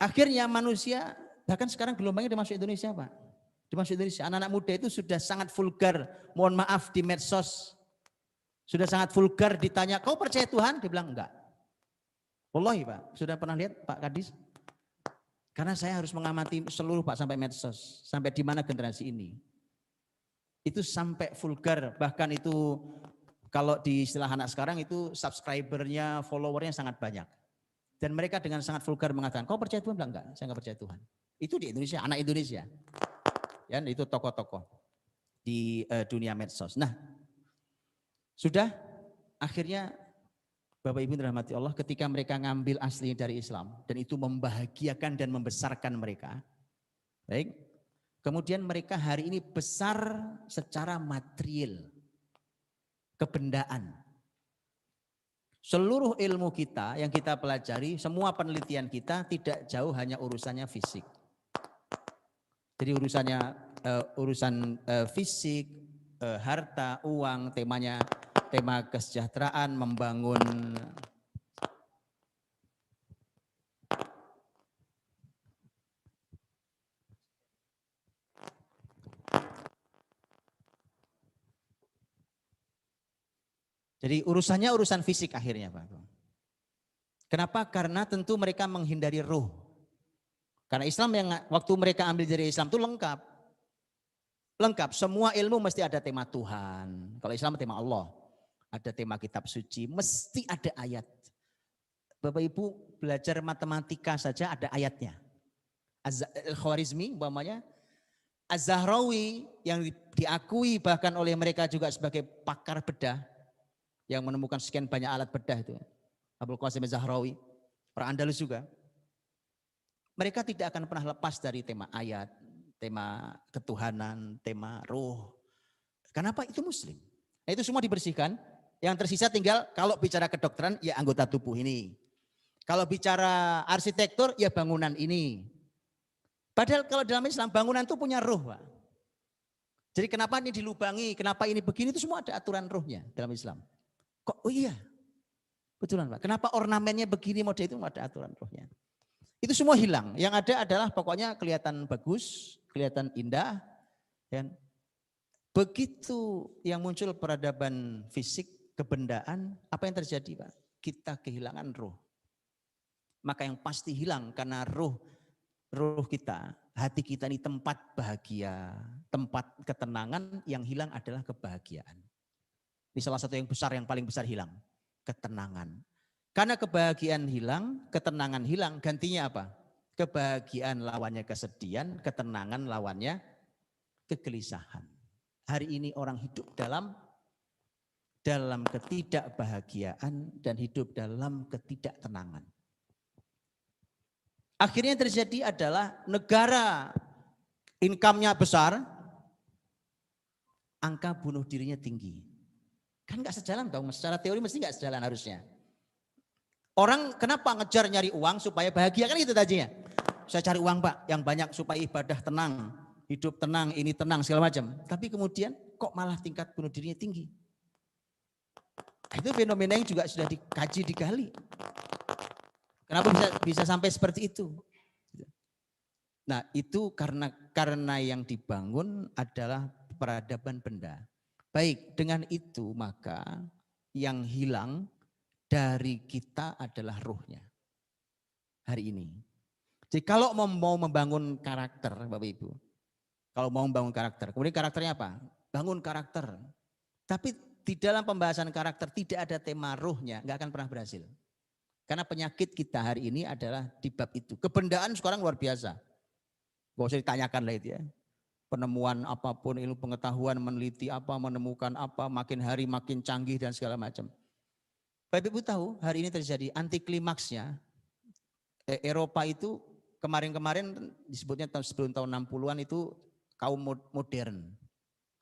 akhirnya manusia, bahkan sekarang gelombangnya udah masuk Indonesia Pak. Dimasuk Indonesia, anak-anak muda itu sudah sangat vulgar, mohon maaf di medsos. Sudah sangat vulgar ditanya, kau percaya Tuhan? Dia bilang enggak. Wallahi Pak, sudah pernah lihat Pak Kadis? Karena saya harus mengamati seluruh Pak sampai medsos. Sampai di mana generasi ini. Itu sampai vulgar, bahkan itu kalau di istilah anak sekarang itu subscribernya, followernya sangat banyak. Dan mereka dengan sangat vulgar mengatakan, kau percaya Tuhan? Bilang enggak, saya enggak percaya Tuhan. Itu di Indonesia, anak Indonesia. Ya, itu tokoh-tokoh di dunia medsos. Nah, sudah akhirnya Bapak Ibu dirahmati Allah, ketika mereka ngambil asli dari Islam dan itu membahagiakan dan membesarkan mereka. Baik. Kemudian mereka hari ini besar secara material. Kebendaan. Seluruh ilmu kita yang kita pelajari, semua penelitian kita tidak jauh hanya urusannya fisik. Jadi urusan fisik, harta, uang, tema kesejahteraan, membangun jadi urusannya urusan fisik akhirnya Pak. Kenapa? Karena tentu mereka menghindari ruh. Karena Islam yang waktu mereka ambil dari Islam itu lengkap. Lengkap, semua ilmu mesti ada tema Tuhan. Kalau Islam tema Allah. Ada tema kitab suci, mesti ada ayat. Bapak Ibu belajar matematika saja ada ayatnya. Al-Khwarizmi umpamanya, Az-Zahrawi yang diakui bahkan oleh mereka juga sebagai pakar bedah. Yang menemukan sekian banyak alat bedah itu. Abul Qasim Az-Zahrawi, orang Andalus juga. Mereka tidak akan pernah lepas dari tema ayat, tema ketuhanan, tema ruh. Kenapa? Itu muslim. Nah, itu semua dibersihkan. Yang tersisa tinggal kalau bicara kedokteran ya anggota tubuh ini. Kalau bicara arsitektur ya bangunan ini. Padahal kalau dalam Islam bangunan itu punya ruh Pak. Jadi kenapa ini dilubangi, kenapa ini begini itu semua ada aturan ruhnya dalam Islam. Kok oh iya, betulan Pak. Kenapa ornamennya begini model itu ada aturan rohnya. Itu semua hilang. Yang ada adalah pokoknya kelihatan bagus, kelihatan indah. Dan begitu yang muncul peradaban fisik, kebendaan, apa yang terjadi Pak? Kita kehilangan roh. Maka yang pasti hilang karena roh kita, hati kita ini tempat bahagia, tempat ketenangan, yang hilang adalah kebahagiaan. Ini salah satu yang besar, yang paling besar hilang. Ketenangan. Karena kebahagiaan hilang, ketenangan hilang, gantinya apa? Kebahagiaan lawannya kesedihan, ketenangan lawannya kegelisahan. Hari ini orang hidup dalam ketidakbahagiaan dan hidup dalam ketidaktenangan. Akhirnya yang terjadi adalah negara income-nya besar, angka bunuh dirinya tinggi. Kan nggak sejalan dong, secara teori mesti nggak sejalan harusnya. Orang kenapa ngejar nyari uang supaya bahagia kan gitu tadinya. Saya cari uang Pak yang banyak supaya ibadah tenang. hidup tenang, ini tenang segala macam. Tapi kemudian kok malah tingkat bunuh dirinya tinggi. Itu fenomena yang juga sudah dikaji, digali. Kenapa bisa sampai seperti itu? Nah, itu karena yang dibangun adalah peradaban benda. Baik, dengan itu maka yang hilang dari kita adalah ruhnya hari ini. Jadi kalau mau membangun karakter, Bapak Ibu, kalau mau membangun karakter, kemudian karakternya apa? Bangun karakter. Tapi di dalam pembahasan karakter tidak ada tema ruhnya, nggak akan pernah berhasil. Karena penyakit kita hari ini adalah di bab itu. Kebendaan sekarang luar biasa. Gak usah ditanyakan lah itu ya. Penemuan apapun, ilmu pengetahuan, meneliti apa, menemukan apa, makin hari makin canggih dan segala macam. Bapak Ibu tahu hari ini terjadi anti klimaksnya. Eropa itu kemarin-kemarin disebutnya sebelum tahun 60-an itu kaum modern.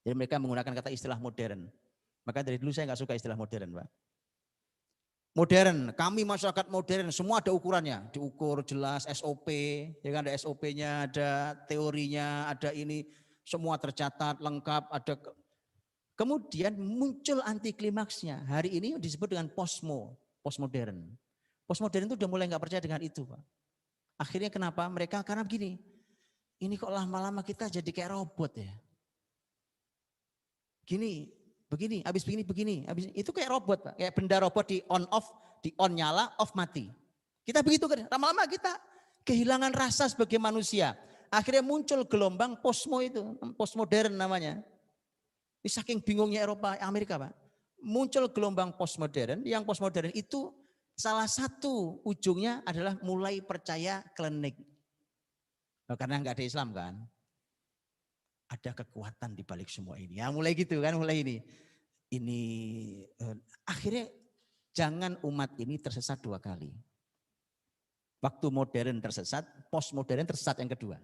Jadi mereka menggunakan kata istilah modern. Maka dari dulu saya nggak suka istilah modern, Pak. Modern, kami masyarakat modern, semua ada ukurannya, diukur jelas SOP, ya kan ada SOP-nya, ada teorinya, ada ini, semua tercatat lengkap, ada. Kemudian muncul anti klimaksnya. Hari ini disebut dengan postmodern. Postmodern itu udah mulai nggak percaya dengan itu, Pak. Akhirnya kenapa? Mereka karena begini, ini kok lama-lama kita jadi kayak robot ya. Begini, habis begini, habis itu kayak robot, Pak. Kayak benda robot di on off, di on nyala, off mati. Kita begitu kan, lama-lama kita kehilangan rasa sebagai manusia. Akhirnya muncul gelombang postmodern namanya. Ini saking bingungnya Eropa, Amerika, Pak. Muncul gelombang postmodern, yang postmodern itu salah satu ujungnya adalah mulai percaya klinik. Karena nggak ada Islam kan. Ada kekuatan di balik semua ini. Ya mulai gitu kan, mulai ini. Akhirnya jangan umat ini tersesat dua kali. Waktu modern tersesat, postmodern tersesat yang kedua.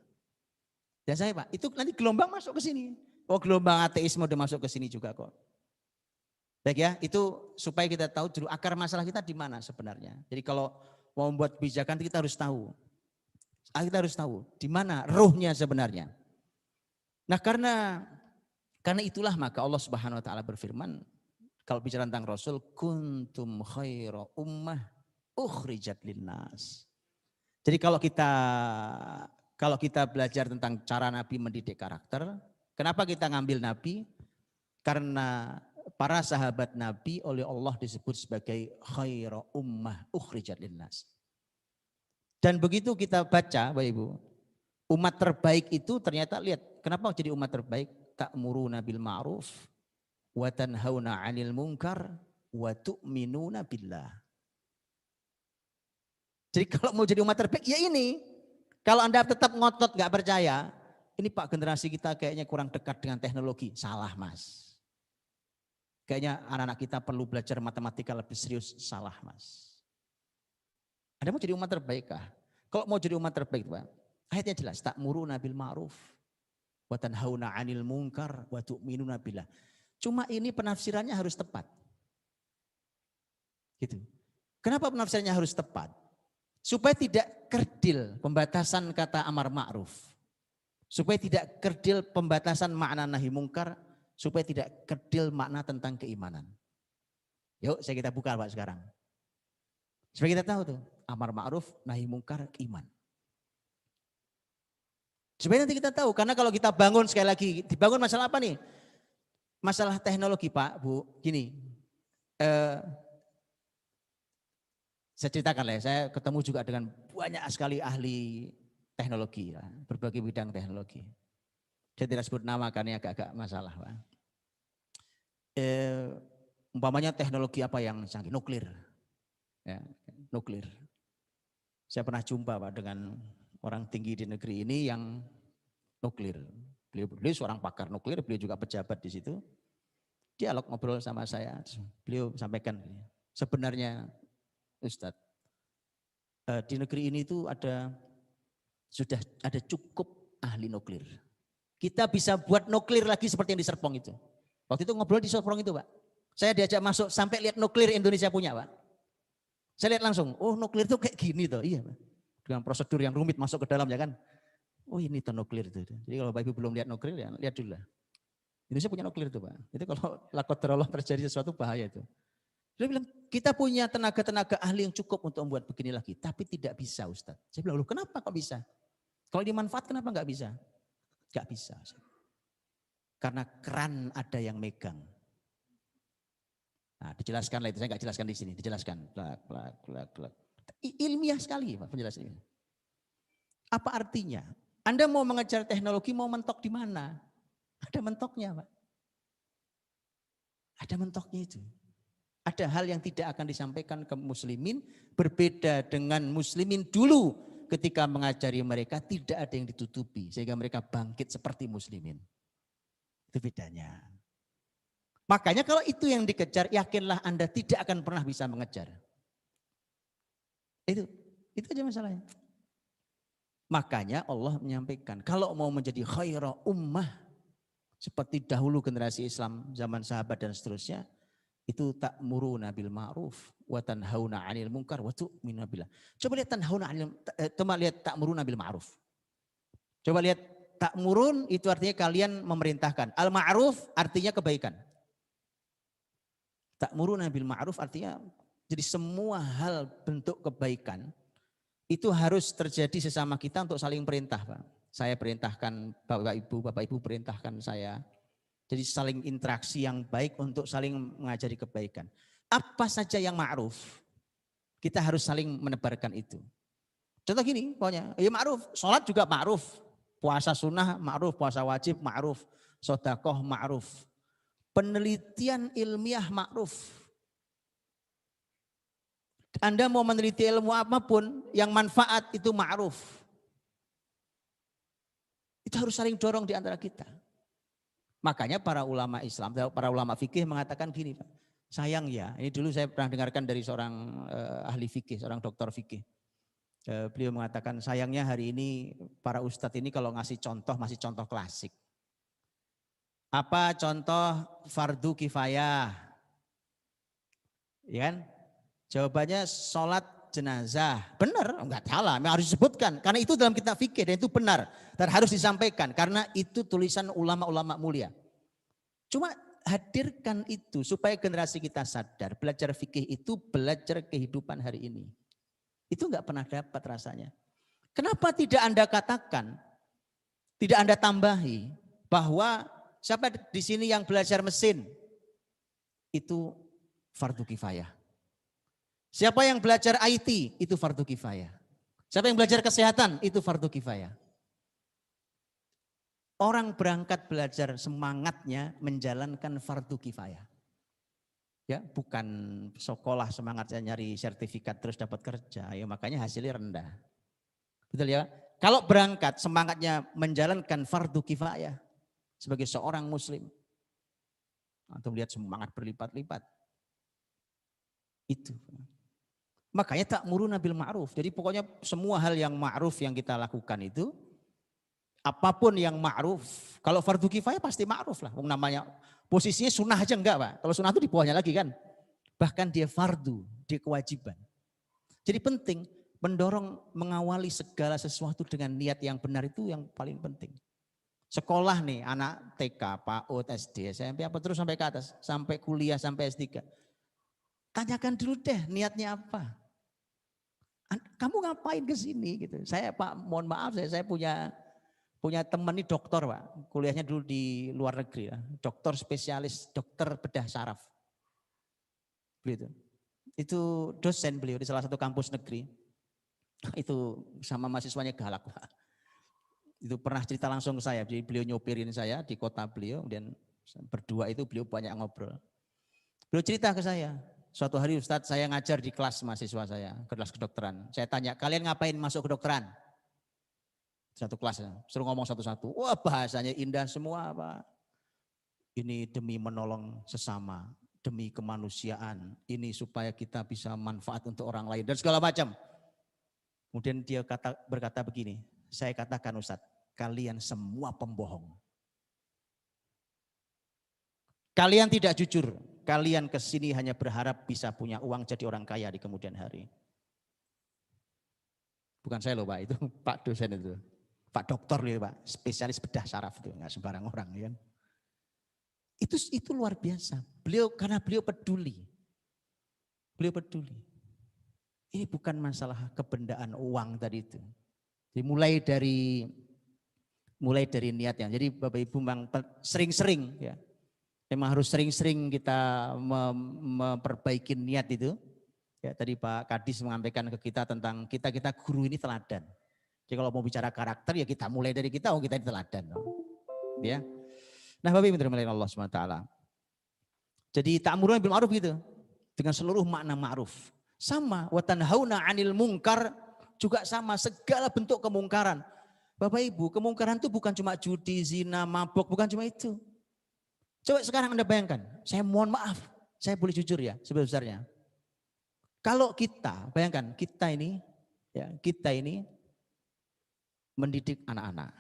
Dan saya Pak, itu nanti gelombang masuk ke sini. Oh gelombang ateisme udah masuk ke sini juga kok. Baik ya, itu supaya kita tahu dulu akar masalah kita di mana sebenarnya. Jadi kalau mau membuat kebijakan kita harus tahu. Kita harus tahu di mana ruhnya sebenarnya. Nah karena itulah maka Allah Subhanahu wa taala berfirman kalau bicara tentang Rasul, kuntum khaira ummah ukhrijat linnas. Jadi kalau kita belajar tentang cara Nabi mendidik karakter, kenapa kita ngambil Nabi? Karena para sahabat Nabi oleh Allah disebut sebagai khaira ummah ukhrijat linnas. Dan begitu kita baca, Bapak Ibu, umat terbaik itu ternyata lihat, kenapa jadi umat terbaik? Ta'muruna bil ma'ruf wa tanhauna 'anil munkar wa tu'minuna billah. Jadi kalau mau jadi umat terbaik ya ini. Kalau Anda tetap ngotot gak percaya, ini Pak generasi kita kayaknya kurang dekat dengan teknologi. Salah Mas. Kayaknya anak-anak kita perlu belajar matematika lebih serius. Salah Mas. Anda mau jadi umat terbaik kah? Kalau mau jadi umat terbaik Pak, ayatnya jelas. Ta'muruna bil ma'ruf wa tanhauna 'anil munkar wa tu'minuna billah. Cuma ini penafsirannya harus tepat. Gitu. Kenapa penafsirannya harus tepat? Supaya tidak kerdil pembatasan kata amar ma'ruf. Supaya tidak kerdil pembatasan makna nahi mungkar. Supaya tidak kerdil makna tentang keimanan. Yuk kita buka Pak sekarang. Supaya kita tahu tuh. Amar ma'ruf, nahi mungkar, iman. Supaya nanti kita tahu. Karena kalau kita bangun sekali lagi. Dibangun masalah apa nih? Masalah teknologi Pak, Bu. Gini. Saya ceritakan lah ya, saya ketemu juga dengan banyak sekali ahli teknologi, ya, berbagai bidang teknologi. Saya tidak sebut nama karena agak-agak masalah, Pak. Umpamanya teknologi apa yang canggih? Nuklir. Ya, nuklir. Saya pernah jumpa Pak dengan orang tinggi di negeri ini yang nuklir. Beliau seorang pakar nuklir, beliau juga pejabat di situ. Dialog ngobrol sama saya, beliau sampaikan sebenarnya Ustadz, di negeri ini itu sudah ada cukup ahli nuklir. Kita bisa buat nuklir lagi seperti yang di Serpong itu. Waktu itu ngobrol di Serpong itu Pak. Saya diajak masuk sampai lihat nuklir Indonesia punya Pak. Saya lihat langsung, oh nuklir itu kayak gini tuh, iya Pak. Dengan prosedur yang rumit masuk ke dalam ya kan. Oh ini nuklir itu. Jadi kalau Bapak Ibu belum lihat nuklir ya lihat dulu lah. Indonesia punya nuklir itu Pak. Itu kalau lakotarullah terjadi sesuatu bahaya itu. Dia bilang kita punya tenaga-tenaga ahli yang cukup untuk membuat begini lagi. Tapi tidak bisa Ustaz. Saya bilang loh kenapa kok bisa? Kalau dimanfaat kenapa nggak bisa? Nggak bisa. Karena keran ada yang megang. Nah, dijelaskan lah itu, saya nggak jelaskan di sini, dijelaskan. Ilmiah sekali Pak penjelasannya. Apa artinya? Anda mau mengejar teknologi, mau mentok di mana? Ada mentoknya Pak. Ada mentoknya itu. Ada hal yang tidak akan disampaikan ke muslimin, berbeda dengan muslimin dulu ketika mengajari mereka tidak ada yang ditutupi. Sehingga mereka bangkit seperti muslimin. Itu bedanya. Makanya kalau itu yang dikejar, yakinlah Anda tidak akan pernah bisa mengejar. Itu aja masalahnya. Makanya Allah menyampaikan, kalau mau menjadi khaira ummah, seperti dahulu generasi Islam, zaman sahabat dan seterusnya, itu ta'muruna bil ma'ruf wa tanhauna 'anil munkar wa tu'minuna billah. Coba lihat ta'muruna bil ma'ruf. Coba lihat ta'murun itu artinya kalian memerintahkan. Al ma'ruf artinya kebaikan. Ta'muruna bil ma'ruf artinya jadi semua hal bentuk kebaikan itu harus terjadi sesama kita untuk saling perintah, Pak. Saya perintahkan Bapak Ibu perintahkan saya. Jadi saling interaksi yang baik untuk saling mengajari kebaikan. Apa saja yang ma'ruf, kita harus saling menebarkan itu. Contoh gini, pokoknya, ya ma'ruf, sholat juga ma'ruf, puasa sunnah ma'ruf, puasa wajib ma'ruf, sodakoh ma'ruf. Penelitian ilmiah ma'ruf. Anda mau meneliti ilmu apapun yang manfaat itu ma'ruf. Itu harus saling dorong di antara kita. Makanya para ulama Islam, para ulama fikih mengatakan gini Pak. Sayang ya, ini dulu saya pernah dengarkan dari seorang ahli fikih, seorang dokter fikih. Beliau mengatakan sayangnya hari ini para ustadz ini kalau ngasih contoh masih contoh klasik. Apa contoh fardu kifayah? Ya kan? Jawabannya sholat jenazah. Benar, enggak salah, memang harus disebutkan. Karena itu dalam kitab fikih dan itu benar. Dan harus disampaikan karena itu tulisan ulama-ulama mulia. Cuma hadirkan itu supaya generasi kita sadar. Belajar fikih itu belajar kehidupan hari ini. Itu enggak pernah dapat rasanya. Kenapa tidak Anda katakan, tidak Anda tambahi bahwa siapa di sini yang belajar mesin itu fardu kifayah. Siapa yang belajar IT itu fardu kifayah. Siapa yang belajar kesehatan itu fardu kifayah. Orang berangkat belajar semangatnya menjalankan fardu kifayah. Ya, bukan sekolah semangatnya nyari sertifikat terus dapat kerja, ya makanya hasilnya rendah. Betul ya? Kalau berangkat semangatnya menjalankan fardu kifayah sebagai seorang muslim, atau melihat semangat berlipat-lipat. Itu. Makanya ta'muruna bil ma'ruf. Jadi pokoknya semua hal yang ma'ruf yang kita lakukan itu, apapun yang ma'ruf, kalau fardu kifayah pasti ma'ruf lah. Namanya posisinya sunnah aja enggak Pak. Kalau sunnah itu di bawahnya lagi kan. Bahkan dia fardu, dia kewajiban. Jadi penting mendorong mengawali segala sesuatu dengan niat yang benar itu yang paling penting. Sekolah nih anak TK, PAUD, SD, SMP apa terus sampai ke atas, sampai kuliah, sampai S3. Tanyakan dulu deh niatnya apa. Kamu ngapain ke sini gitu. Saya Pak, mohon maaf saya punya teman nih dokter Pak. Kuliahnya dulu di luar negeri ya. Dokter spesialis, dokter bedah saraf. Begitu. Itu dosen beliau di salah satu kampus negeri. Itu sama mahasiswanya galak Pak. Itu pernah cerita langsung ke saya. Jadi beliau nyopirin saya di kota beliau. Kemudian berdua itu beliau banyak ngobrol. Beliau cerita ke saya. Suatu hari Ustadz saya ngajar di kelas mahasiswa saya, kelas kedokteran. Saya tanya, kalian ngapain masuk kedokteran? Satu kelas, suruh ngomong satu-satu. Wah bahasanya indah semua Pak. Ini demi menolong sesama, demi kemanusiaan. Ini supaya kita bisa manfaat untuk orang lain dan segala macam. Kemudian dia berkata begini, saya katakan Ustadz, kalian semua pembohong. Kalian tidak jujur. Kalian kesini hanya berharap bisa punya uang jadi orang kaya di kemudian hari. Bukan saya loh Pak, itu Pak dosen itu. Pak dokter nih Pak, spesialis bedah saraf itu, nggak sembarang orang ya kan. Itu luar biasa. Karena beliau peduli. Beliau peduli. Ini bukan masalah kebendaan uang tadi itu. Jadi mulai dari niatnya. Jadi Bapak Ibu memang sering-sering ya. Memang harus sering-sering kita memperbaiki niat itu. Ya, tadi Pak Kadis menyampaikan ke kita tentang kita guru ini teladan. Jadi kalau mau bicara karakter ya kita mulai dari kita, kita ini teladan. Ya. Nah Bapak Ibu dirahmati Allah SWT. Jadi ta'muruna bil ma'ruf gitu. Dengan seluruh makna ma'ruf. Sama, wa tanhauna 'anil munkar juga sama, segala bentuk kemungkaran. Bapak Ibu, kemungkaran itu bukan cuma judi, zina, mabok, bukan cuma itu. Coba sekarang Anda bayangkan, saya mohon maaf, saya boleh jujur ya sebesar-besarnya. Kalau kita, bayangkan kita ini mendidik anak-anak.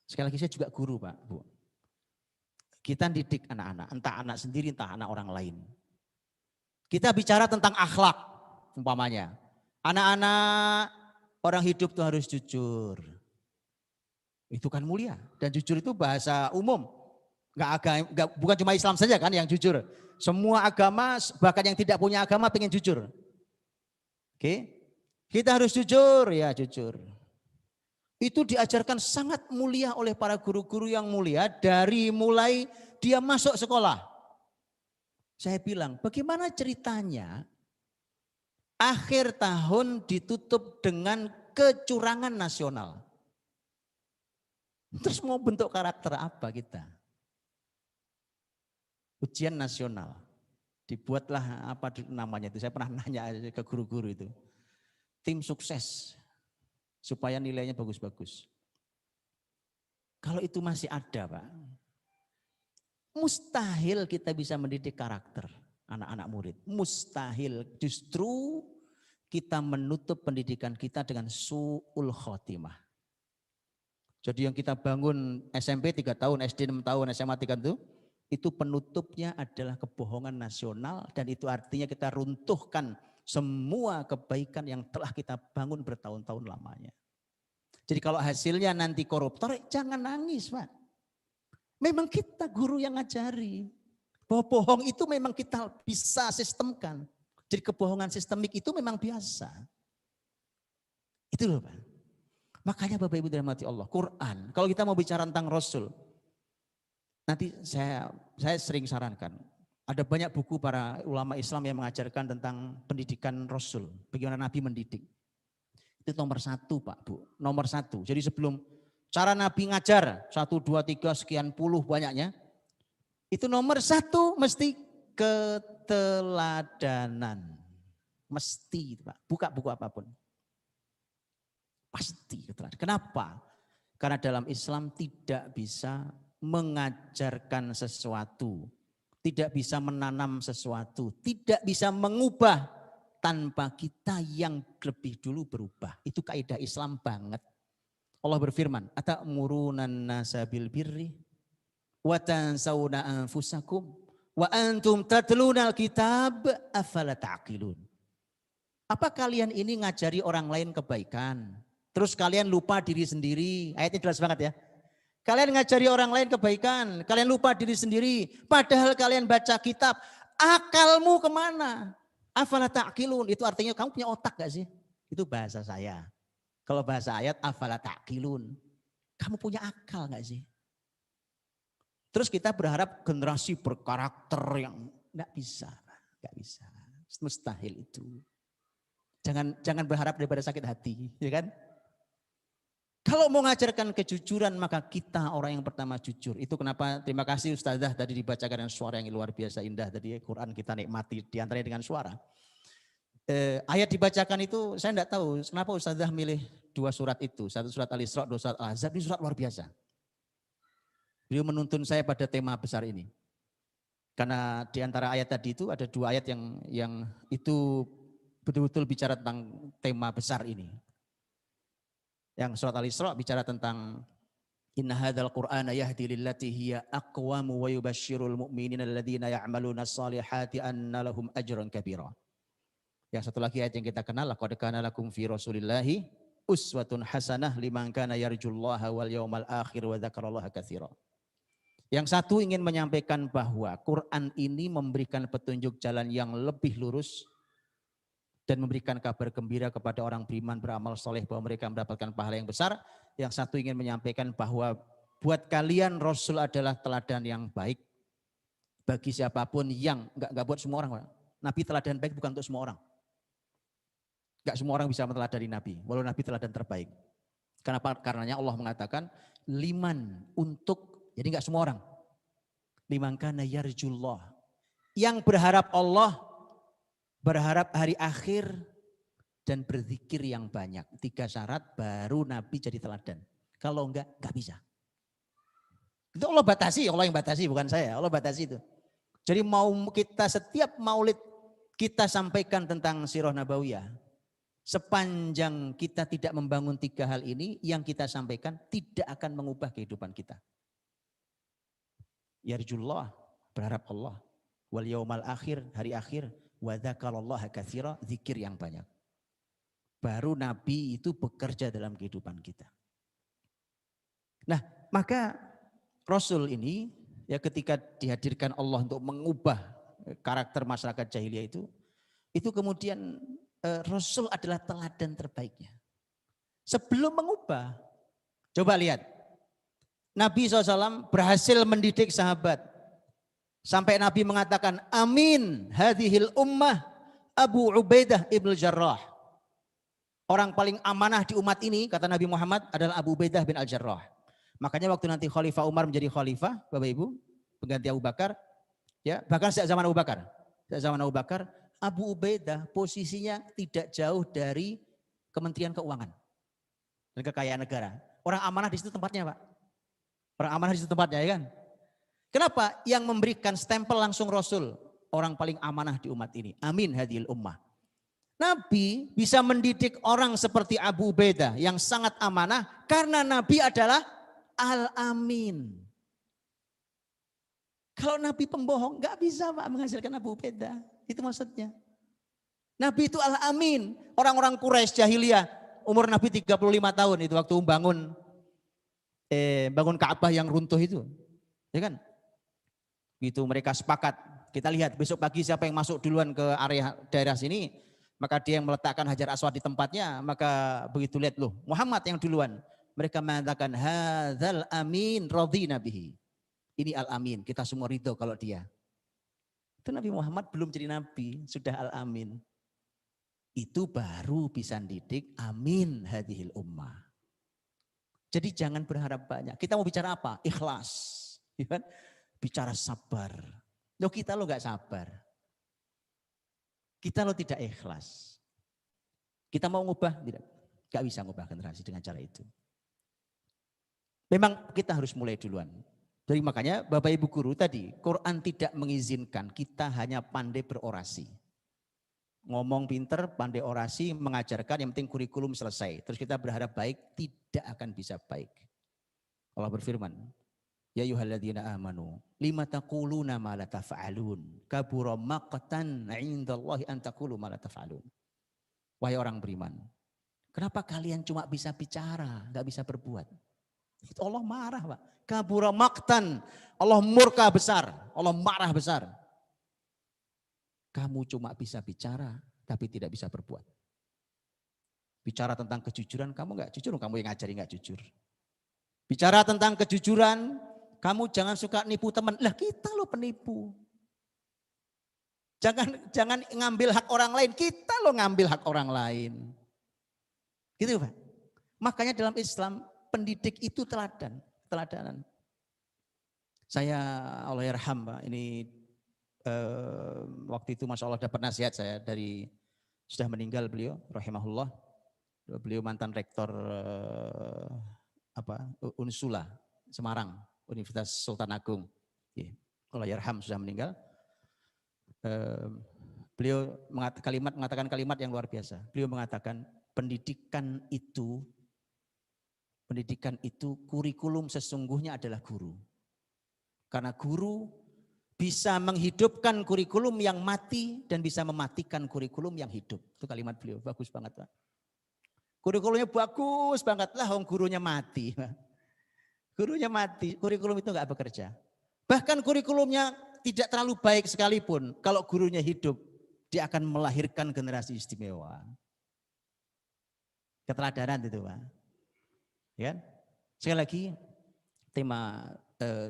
Sekali lagi saya juga guru Pak, Bu. Kita didik anak-anak, entah anak sendiri, entah anak orang lain. Kita bicara tentang akhlak, umpamanya. Anak-anak orang hidup itu harus jujur. Itu kan mulia. Dan jujur itu bahasa umum. Bukan cuma Islam saja kan yang jujur. Semua agama, bahkan yang tidak punya agama pengen jujur. Oke? Kita harus jujur, ya jujur. Itu diajarkan sangat mulia oleh para guru-guru yang mulia dari mulai dia masuk sekolah. Saya bilang, bagaimana ceritanya akhir tahun ditutup dengan kecurangan nasional? Terus mau bentuk karakter apa kita? Ujian nasional. Dibuatlah apa namanya itu, saya pernah nanya ke guru-guru itu. Tim sukses. Supaya nilainya bagus-bagus. Kalau itu masih ada Pak, mustahil kita bisa mendidik karakter anak-anak murid. Mustahil, justru kita menutup pendidikan kita dengan su'ul khotimah. Jadi yang kita bangun SMP 3 tahun, SD 6 tahun, SMA 3 tahun, itu penutupnya adalah kebohongan nasional dan itu artinya kita runtuhkan semua kebaikan yang telah kita bangun bertahun-tahun lamanya. Jadi kalau hasilnya nanti koruptor, jangan nangis Pak. Memang kita guru yang ngajari. Bahwa bohong itu memang kita bisa sistemkan. Jadi kebohongan sistemik itu memang biasa. Itu loh Pak. Makanya Bapak Ibu dirahmati Allah, Quran. Kalau kita mau bicara tentang Rasul, nanti saya sering sarankan. Ada banyak buku para ulama Islam yang mengajarkan tentang pendidikan Rasul. Bagaimana Nabi mendidik. Itu nomor 1 Pak Bu, nomor 1. Jadi sebelum cara Nabi ngajar 1, 2, 3 sekian puluh banyaknya. Itu nomor 1 mesti keteladanan. Mesti Pak, buka buku apapun. Pasti keteladanan. Kenapa? Karena dalam Islam tidak bisa mengajarkan sesuatu. Tidak bisa menanam sesuatu. Tidak bisa mengubah tanpa kita yang lebih dulu berubah. Itu kaidah Islam banget. Allah berfirman, "Atamuruna an-nasa bil birri wa tansawna anfusakum wa antum tatluna al-kitab afala ta'qilun." Apa kalian ini ngajari orang lain kebaikan, terus kalian lupa diri sendiri? Ayatnya jelas banget ya. Kalian ngajari orang lain kebaikan, kalian lupa diri sendiri, padahal kalian baca kitab. Akalmu kemana? Afala ta'qilun, itu artinya kamu punya otak gak sih? Itu bahasa saya. Kalau bahasa ayat, afala ta'qilun. Kamu punya akal gak sih? Terus kita berharap generasi berkarakter yang gak bisa. Gak bisa. Mustahil itu. Jangan berharap daripada sakit hati. Ya kan? Kalau mau mengajarkan kejujuran, maka kita orang yang pertama jujur. Itu kenapa, terima kasih Ustazah tadi dibacakan dengan suara yang luar biasa indah. Tadi Quran kita nikmati diantaranya dengan suara. Ayat dibacakan itu saya tidak tahu kenapa Ustazah milih 2 surat itu. 1 surat Al-Isra, 2 surat Al-Ahzab. Ini surat luar biasa. Beliau menuntun saya pada tema besar ini. Karena di antara ayat tadi itu ada 2 ayat yang itu betul-betul bicara tentang tema besar ini. Yang surat Al-Isra bicara tentang inna hadzal qur'ana yahdi lillati hiya aqwamu wa yubasysyirul mu'minina alladziina ya'maluna as-salihati anna lahum ajran kabira. Yang satu lagi ayat yang kita kenal, laqad kana lakum fi Rasulillahi uswatun hasanah liman kana yarjullaha wal yawmal akhir wa dzakarallaha katsira. Yang satu ingin menyampaikan bahwa Quran ini memberikan petunjuk jalan yang lebih lurus dan memberikan kabar gembira kepada orang beriman beramal soleh bahwa mereka mendapatkan pahala yang besar. Yang satu ingin menyampaikan bahwa buat kalian Rasul adalah teladan yang baik bagi siapapun yang enggak buat semua orang. Nabi teladan baik bukan untuk semua orang. Enggak semua orang bisa meneladani Nabi, walau Nabi teladan terbaik. Kenapa? Karenanya Allah mengatakan liman untuk, jadi enggak semua orang. Liman kana yarjullah. Yang berharap Allah, berharap hari akhir, dan berzikir yang banyak. 3 syarat baru Nabi jadi teladan. Kalau enggak bisa. Itu Allah batasi, Allah yang batasi bukan saya. Allah batasi itu. Jadi mau kita setiap maulid kita sampaikan tentang sirah nabawiyah. Sepanjang kita tidak membangun 3 hal ini, yang kita sampaikan tidak akan mengubah kehidupan kita. Yarjullah, berharap Allah. Wal yaumal akhir, hari akhir. Wa dzakarallaha katsira, zikir yang banyak. Baru Nabi itu bekerja dalam kehidupan kita. Nah, maka Rasul ini ya ketika dihadirkan Allah untuk mengubah karakter masyarakat jahiliyah itu kemudian Rasul adalah teladan terbaiknya. Sebelum mengubah, coba lihat. Nabi SAW berhasil mendidik sahabat. Sampai Nabi mengatakan, amin hadhil ummah Abu Ubaidah ibn Jarrah. Orang paling amanah di umat ini, kata Nabi Muhammad, adalah Abu Ubaidah bin Al-Jarrah. Makanya waktu nanti Khalifah Umar menjadi khalifah, Bapak Ibu, pengganti Abu Bakar, ya bahkan sejak zaman Abu Bakar. Sejak zaman Abu Bakar, Abu Ubaidah posisinya tidak jauh dari Kementerian Keuangan dan Kekayaan Negara. Orang amanah di situ tempatnya, Pak. Orang amanah di situ tempatnya, ya kan? Kenapa? Yang memberikan stempel langsung Rasul, orang paling amanah di umat ini. Amin hadhil ummah. Nabi bisa mendidik orang seperti Abu Ubaidah yang sangat amanah karena Nabi adalah Al-Amin. Kalau Nabi pembohong nggak bisa Pak menghasilkan Abu Ubaidah. Itu maksudnya. Nabi itu Al-Amin. Orang-orang Quraisy jahiliyah umur Nabi 35 tahun itu waktu bangun Ka'bah yang runtuh itu. Ya kan? Gitu mereka sepakat. Kita lihat besok pagi siapa yang masuk duluan ke area daerah sini, maka dia yang meletakkan Hajar Aswad di tempatnya, maka begitu lihat loh Muhammad yang duluan. Mereka mengatakan hadzal amin radhina bihi. Ini al-amin, kita semua ridho kalau dia. Itu Nabi Muhammad belum jadi nabi, sudah al-amin. Itu baru bisa didik amin hadhil ummah. Jadi jangan berharap banyak. Kita mau bicara apa? Ikhlas. Ya kan? Bicara sabar. Loh kita lo gak sabar. Kita lo tidak ikhlas. Kita mau ngubah? Tidak. Gak bisa ngubah generasi dengan cara itu. Memang kita harus mulai duluan. Jadi makanya Bapak Ibu Guru tadi, Quran tidak mengizinkan kita hanya pandai berorasi. Ngomong pinter, pandai orasi, mengajarkan, yang penting kurikulum selesai. Terus kita berharap baik, tidak akan bisa baik. Allah berfirman, ya ayyuhalladzina amanu, lima taquluna ma la taf'alun, kabura maqtan 'indallahi an taqulu ma la taf'alun. Wahai orang beriman, kenapa kalian cuma bisa bicara, enggak bisa berbuat? Itu Allah marah, Pak. Kabura maqtan, Allah murka besar, Allah marah besar. Kamu cuma bisa bicara, tapi tidak bisa berbuat. Bicara tentang kejujuran, kamu enggak jujur, kamu yang ngajari enggak jujur. Bicara tentang kejujuran, kamu jangan suka nipu teman. Lah kita loh penipu. Jangan ngambil hak orang lain, kita loh ngambil hak orang lain. Gitu Pak. Makanya dalam Islam pendidik itu teladanan. Saya Allah yarham Pak, ini waktu itu Masya Allah dapat nasihat saya dari sudah meninggal beliau, rahimahullah. Beliau mantan rektor Unsula Semarang, Universitas Sultan Agung. Allah yarham sudah meninggal. Beliau mengatakan kalimat yang luar biasa. Beliau mengatakan pendidikan itu kurikulum sesungguhnya adalah guru. Karena guru bisa menghidupkan kurikulum yang mati dan bisa mematikan kurikulum yang hidup. Itu kalimat beliau, bagus banget Pak. Kurikulumnya bagus banget lah, gurunya mati. Gurunya mati, kurikulum itu nggak bekerja. Bahkan kurikulumnya tidak terlalu baik sekalipun, kalau gurunya hidup, dia akan melahirkan generasi istimewa. Keteladanan itu Pak. Ya. Sekali lagi, tema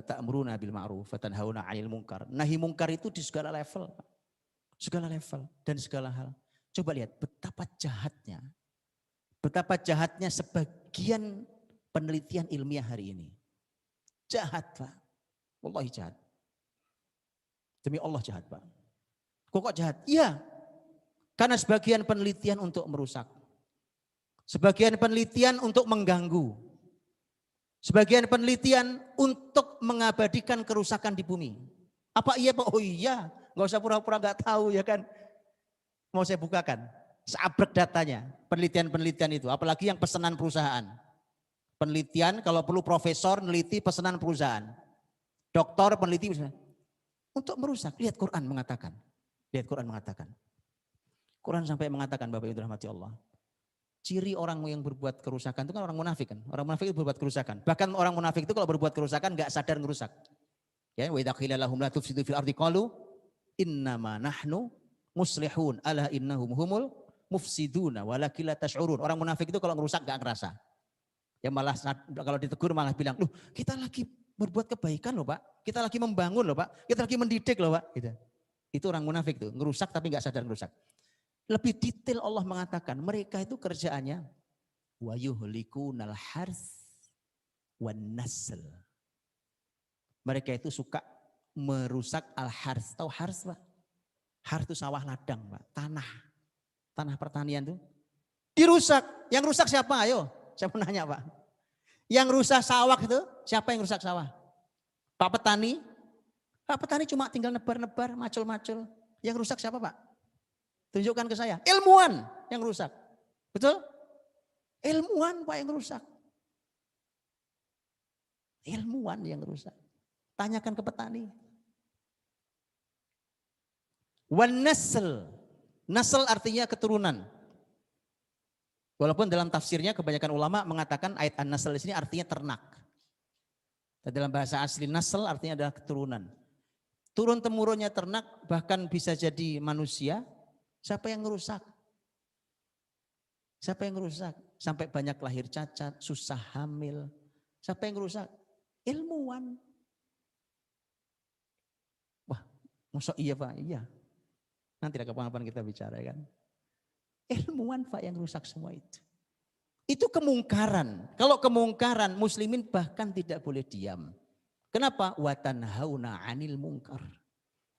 ta'muruna bil ma'ruf wa tanhauna 'anil munkar. Nahi munkar itu di segala level. Segala level dan segala hal. Coba lihat betapa jahatnya. Betapa jahatnya sebagian penelitian ilmiah hari ini. Jahat Pak. Wallahi jahat. Demi Allah jahat Pak. Kok jahat? Iya. Karena sebagian penelitian untuk merusak. Sebagian penelitian untuk mengganggu. Sebagian penelitian untuk mengabadikan kerusakan di bumi. Apa iya Pak? Oh iya. Gak usah pura-pura gak tahu ya kan. Mau saya bukakan. Seabrek datanya. Penelitian-penelitian itu. Apalagi yang pesanan perusahaan. Penelitian kalau perlu profesor neliti pesanan perusahaan. Doktor peneliti untuk merusak. Lihat Quran mengatakan. Lihat Quran mengatakan. Quran sampai mengatakan Bapak Ibu rahmati Allah. Ciri orang yang berbuat kerusakan itu kan orang munafik kan. Orang munafik itu berbuat kerusakan. Bahkan orang munafik itu kalau berbuat kerusakan enggak sadar ngerusak. Ya, wa idza qila lahum la tufsidu fil ardi qalu innama nahnu muslihun ala innahum humul mufsiduna walakin la tash'urun. Orang munafik itu kalau ngerusak enggak ngerasa. Ya malah kalau ditegur malah bilang, "Loh, kita lagi berbuat kebaikan loh, Pak. Kita lagi membangun loh, Pak. Kita lagi mendidik loh, Pak." Gitu. Itu orang munafik tuh, ngerusak tapi enggak sadar ngerusak. Lebih detail Allah mengatakan, mereka itu kerjaannya wa yuhlikunal harth wan nasl. Mereka itu suka merusak al-harth. Tahu harth, Pak? Harth itu sawah ladang, Pak. Tanah pertanian tuh dirusak. Yang rusak siapa? Ayo. Saya mau nanya Pak. Yang rusak sawah itu siapa yang rusak sawah? Pak Petani? Pak Petani cuma tinggal nebar-nebar, macul-macul. Yang rusak siapa Pak? Tunjukkan ke saya. Ilmuwan yang rusak. Betul? Ilmuwan Pak yang rusak. Ilmuwan yang rusak. Tanyakan ke petani. Wan nasl. Nasl artinya keturunan. Walaupun dalam tafsirnya kebanyakan ulama mengatakan ayat an-nasl di sini artinya ternak. Dan dalam bahasa asli nasl artinya adalah keturunan. Turun temurunnya ternak bahkan bisa jadi manusia. Siapa yang ngerusak? Siapa yang ngerusak? Sampai banyak lahir cacat, susah hamil. Siapa yang ngerusak? Ilmuwan. Wah, masa iya Pak? Iya. Nanti ada kapan-kapan kita bicara kan. Ilmuwan Pak yang rusak semua itu. Itu kemungkaran. Kalau kemungkaran muslimin bahkan tidak boleh diam. Kenapa? Wa tanhauna 'anil munkar.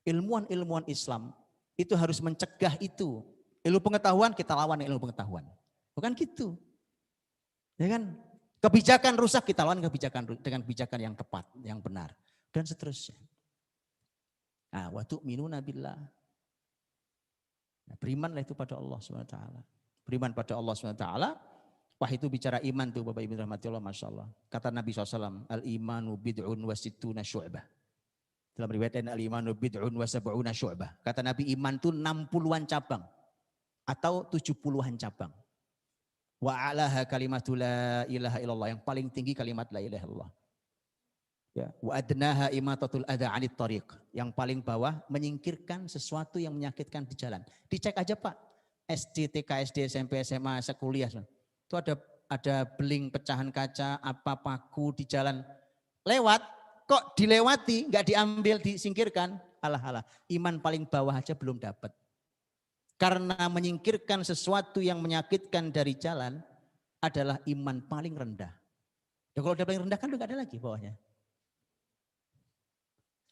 Ilmuwan-ilmuwan Islam itu harus mencegah itu. Ilmu pengetahuan kita lawan ilmu pengetahuan. Bukan gitu. Ya kan? Kebijakan rusak kita lawan kebijakan dengan kebijakan yang tepat, yang benar dan seterusnya. Nah, wa tu'minuna billah. Berimanlah itu pada Allah SWT. Beriman pada Allah SWT. Wah itu bicara iman tuh Bapak Ibu rahmati Allah, Masya Allah. Kata Nabi SAW, al-imanu bid'un wa sittuna syu'bah. Dalam riwayat al-imanu bid'un wa sab'una syu'bah. Kata Nabi iman itu 60-an cabang. Atau 70-an cabang. Wa a'laha kalimatu la ilaha illallah. Yang paling tinggi kalimat la ilaha illallah. Ya, wa adnaha imatatul adha 'anit tariq. Yang paling bawah menyingkirkan sesuatu yang menyakitkan di jalan. Dicek aja Pak. SD, TK, SD, SMP, SMA, sekuliah. Itu ada beling pecahan kaca, apa paku di jalan. Lewat, kok dilewati, enggak diambil, disingkirkan. Alah. Iman paling bawah aja belum dapat. Karena menyingkirkan sesuatu yang menyakitkan dari jalan adalah iman paling rendah. Ya kalau udah paling rendah kan udah enggak ada lagi bawahnya.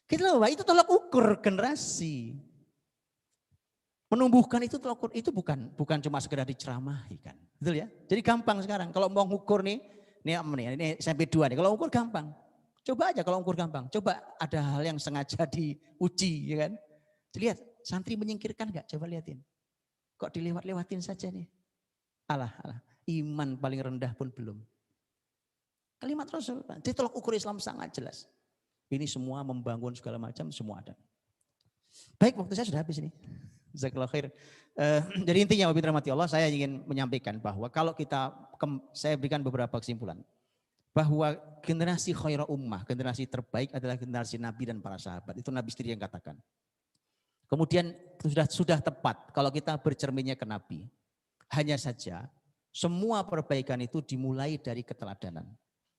Gitu loh Pak, itu tolak ukur generasi. Menumbuhkan itu tolak ukur, itu bukan cuma sekedar diceramahi kan. Betul ya? Jadi gampang sekarang, kalau mau ngukur nih ini SMP 2 nih, kalau ukur gampang. Coba aja kalau ukur gampang, coba ada hal yang sengaja diuji ya kan. Lihat, santri menyingkirkan enggak? Coba lihatin. Kok dilewat-lewatin saja nih? Alah, iman paling rendah pun belum. Kalimat Rasul, jadi tolak ukur Islam sangat jelas. Ini semua membangun segala macam, semua ada. Baik, waktu saya sudah habis ini. Jazakallahu khair. Jadi intinya wabillahi rahmati Allah, saya ingin menyampaikan bahwa kalau kita, saya berikan beberapa kesimpulan. Bahwa generasi khairah ummah, generasi terbaik adalah generasi Nabi dan para sahabat. Itu Nabi sendiri yang katakan. Kemudian sudah tepat kalau kita bercerminnya ke Nabi. Hanya saja semua perbaikan itu dimulai dari keteladanan.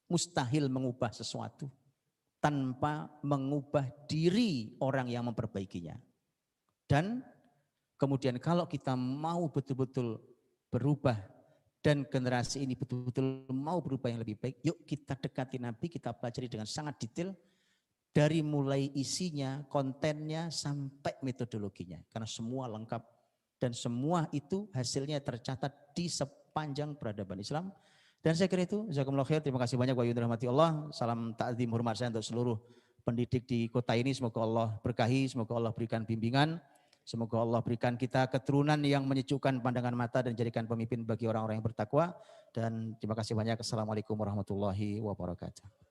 Mustahil mengubah sesuatu tanpa mengubah diri orang yang memperbaikinya. Dan kemudian kalau kita mau betul-betul berubah dan generasi ini betul-betul mau berubah yang lebih baik, yuk kita dekati Nabi, kita pelajari dengan sangat detail dari mulai isinya, kontennya sampai metodologinya. Karena semua lengkap dan semua itu hasilnya tercatat di sepanjang peradaban Islam. Dan saya kira itu, jazakumullah khair, terima kasih banyak wa rahmati Allah. Salam ta'zim hormat saya untuk seluruh pendidik di kota ini. Semoga Allah berkahi, semoga Allah berikan bimbingan. Semoga Allah berikan kita keturunan yang menyejukkan pandangan mata dan jadikan pemimpin bagi orang-orang yang bertakwa. Dan terima kasih banyak. Assalamualaikum warahmatullahi wabarakatuh.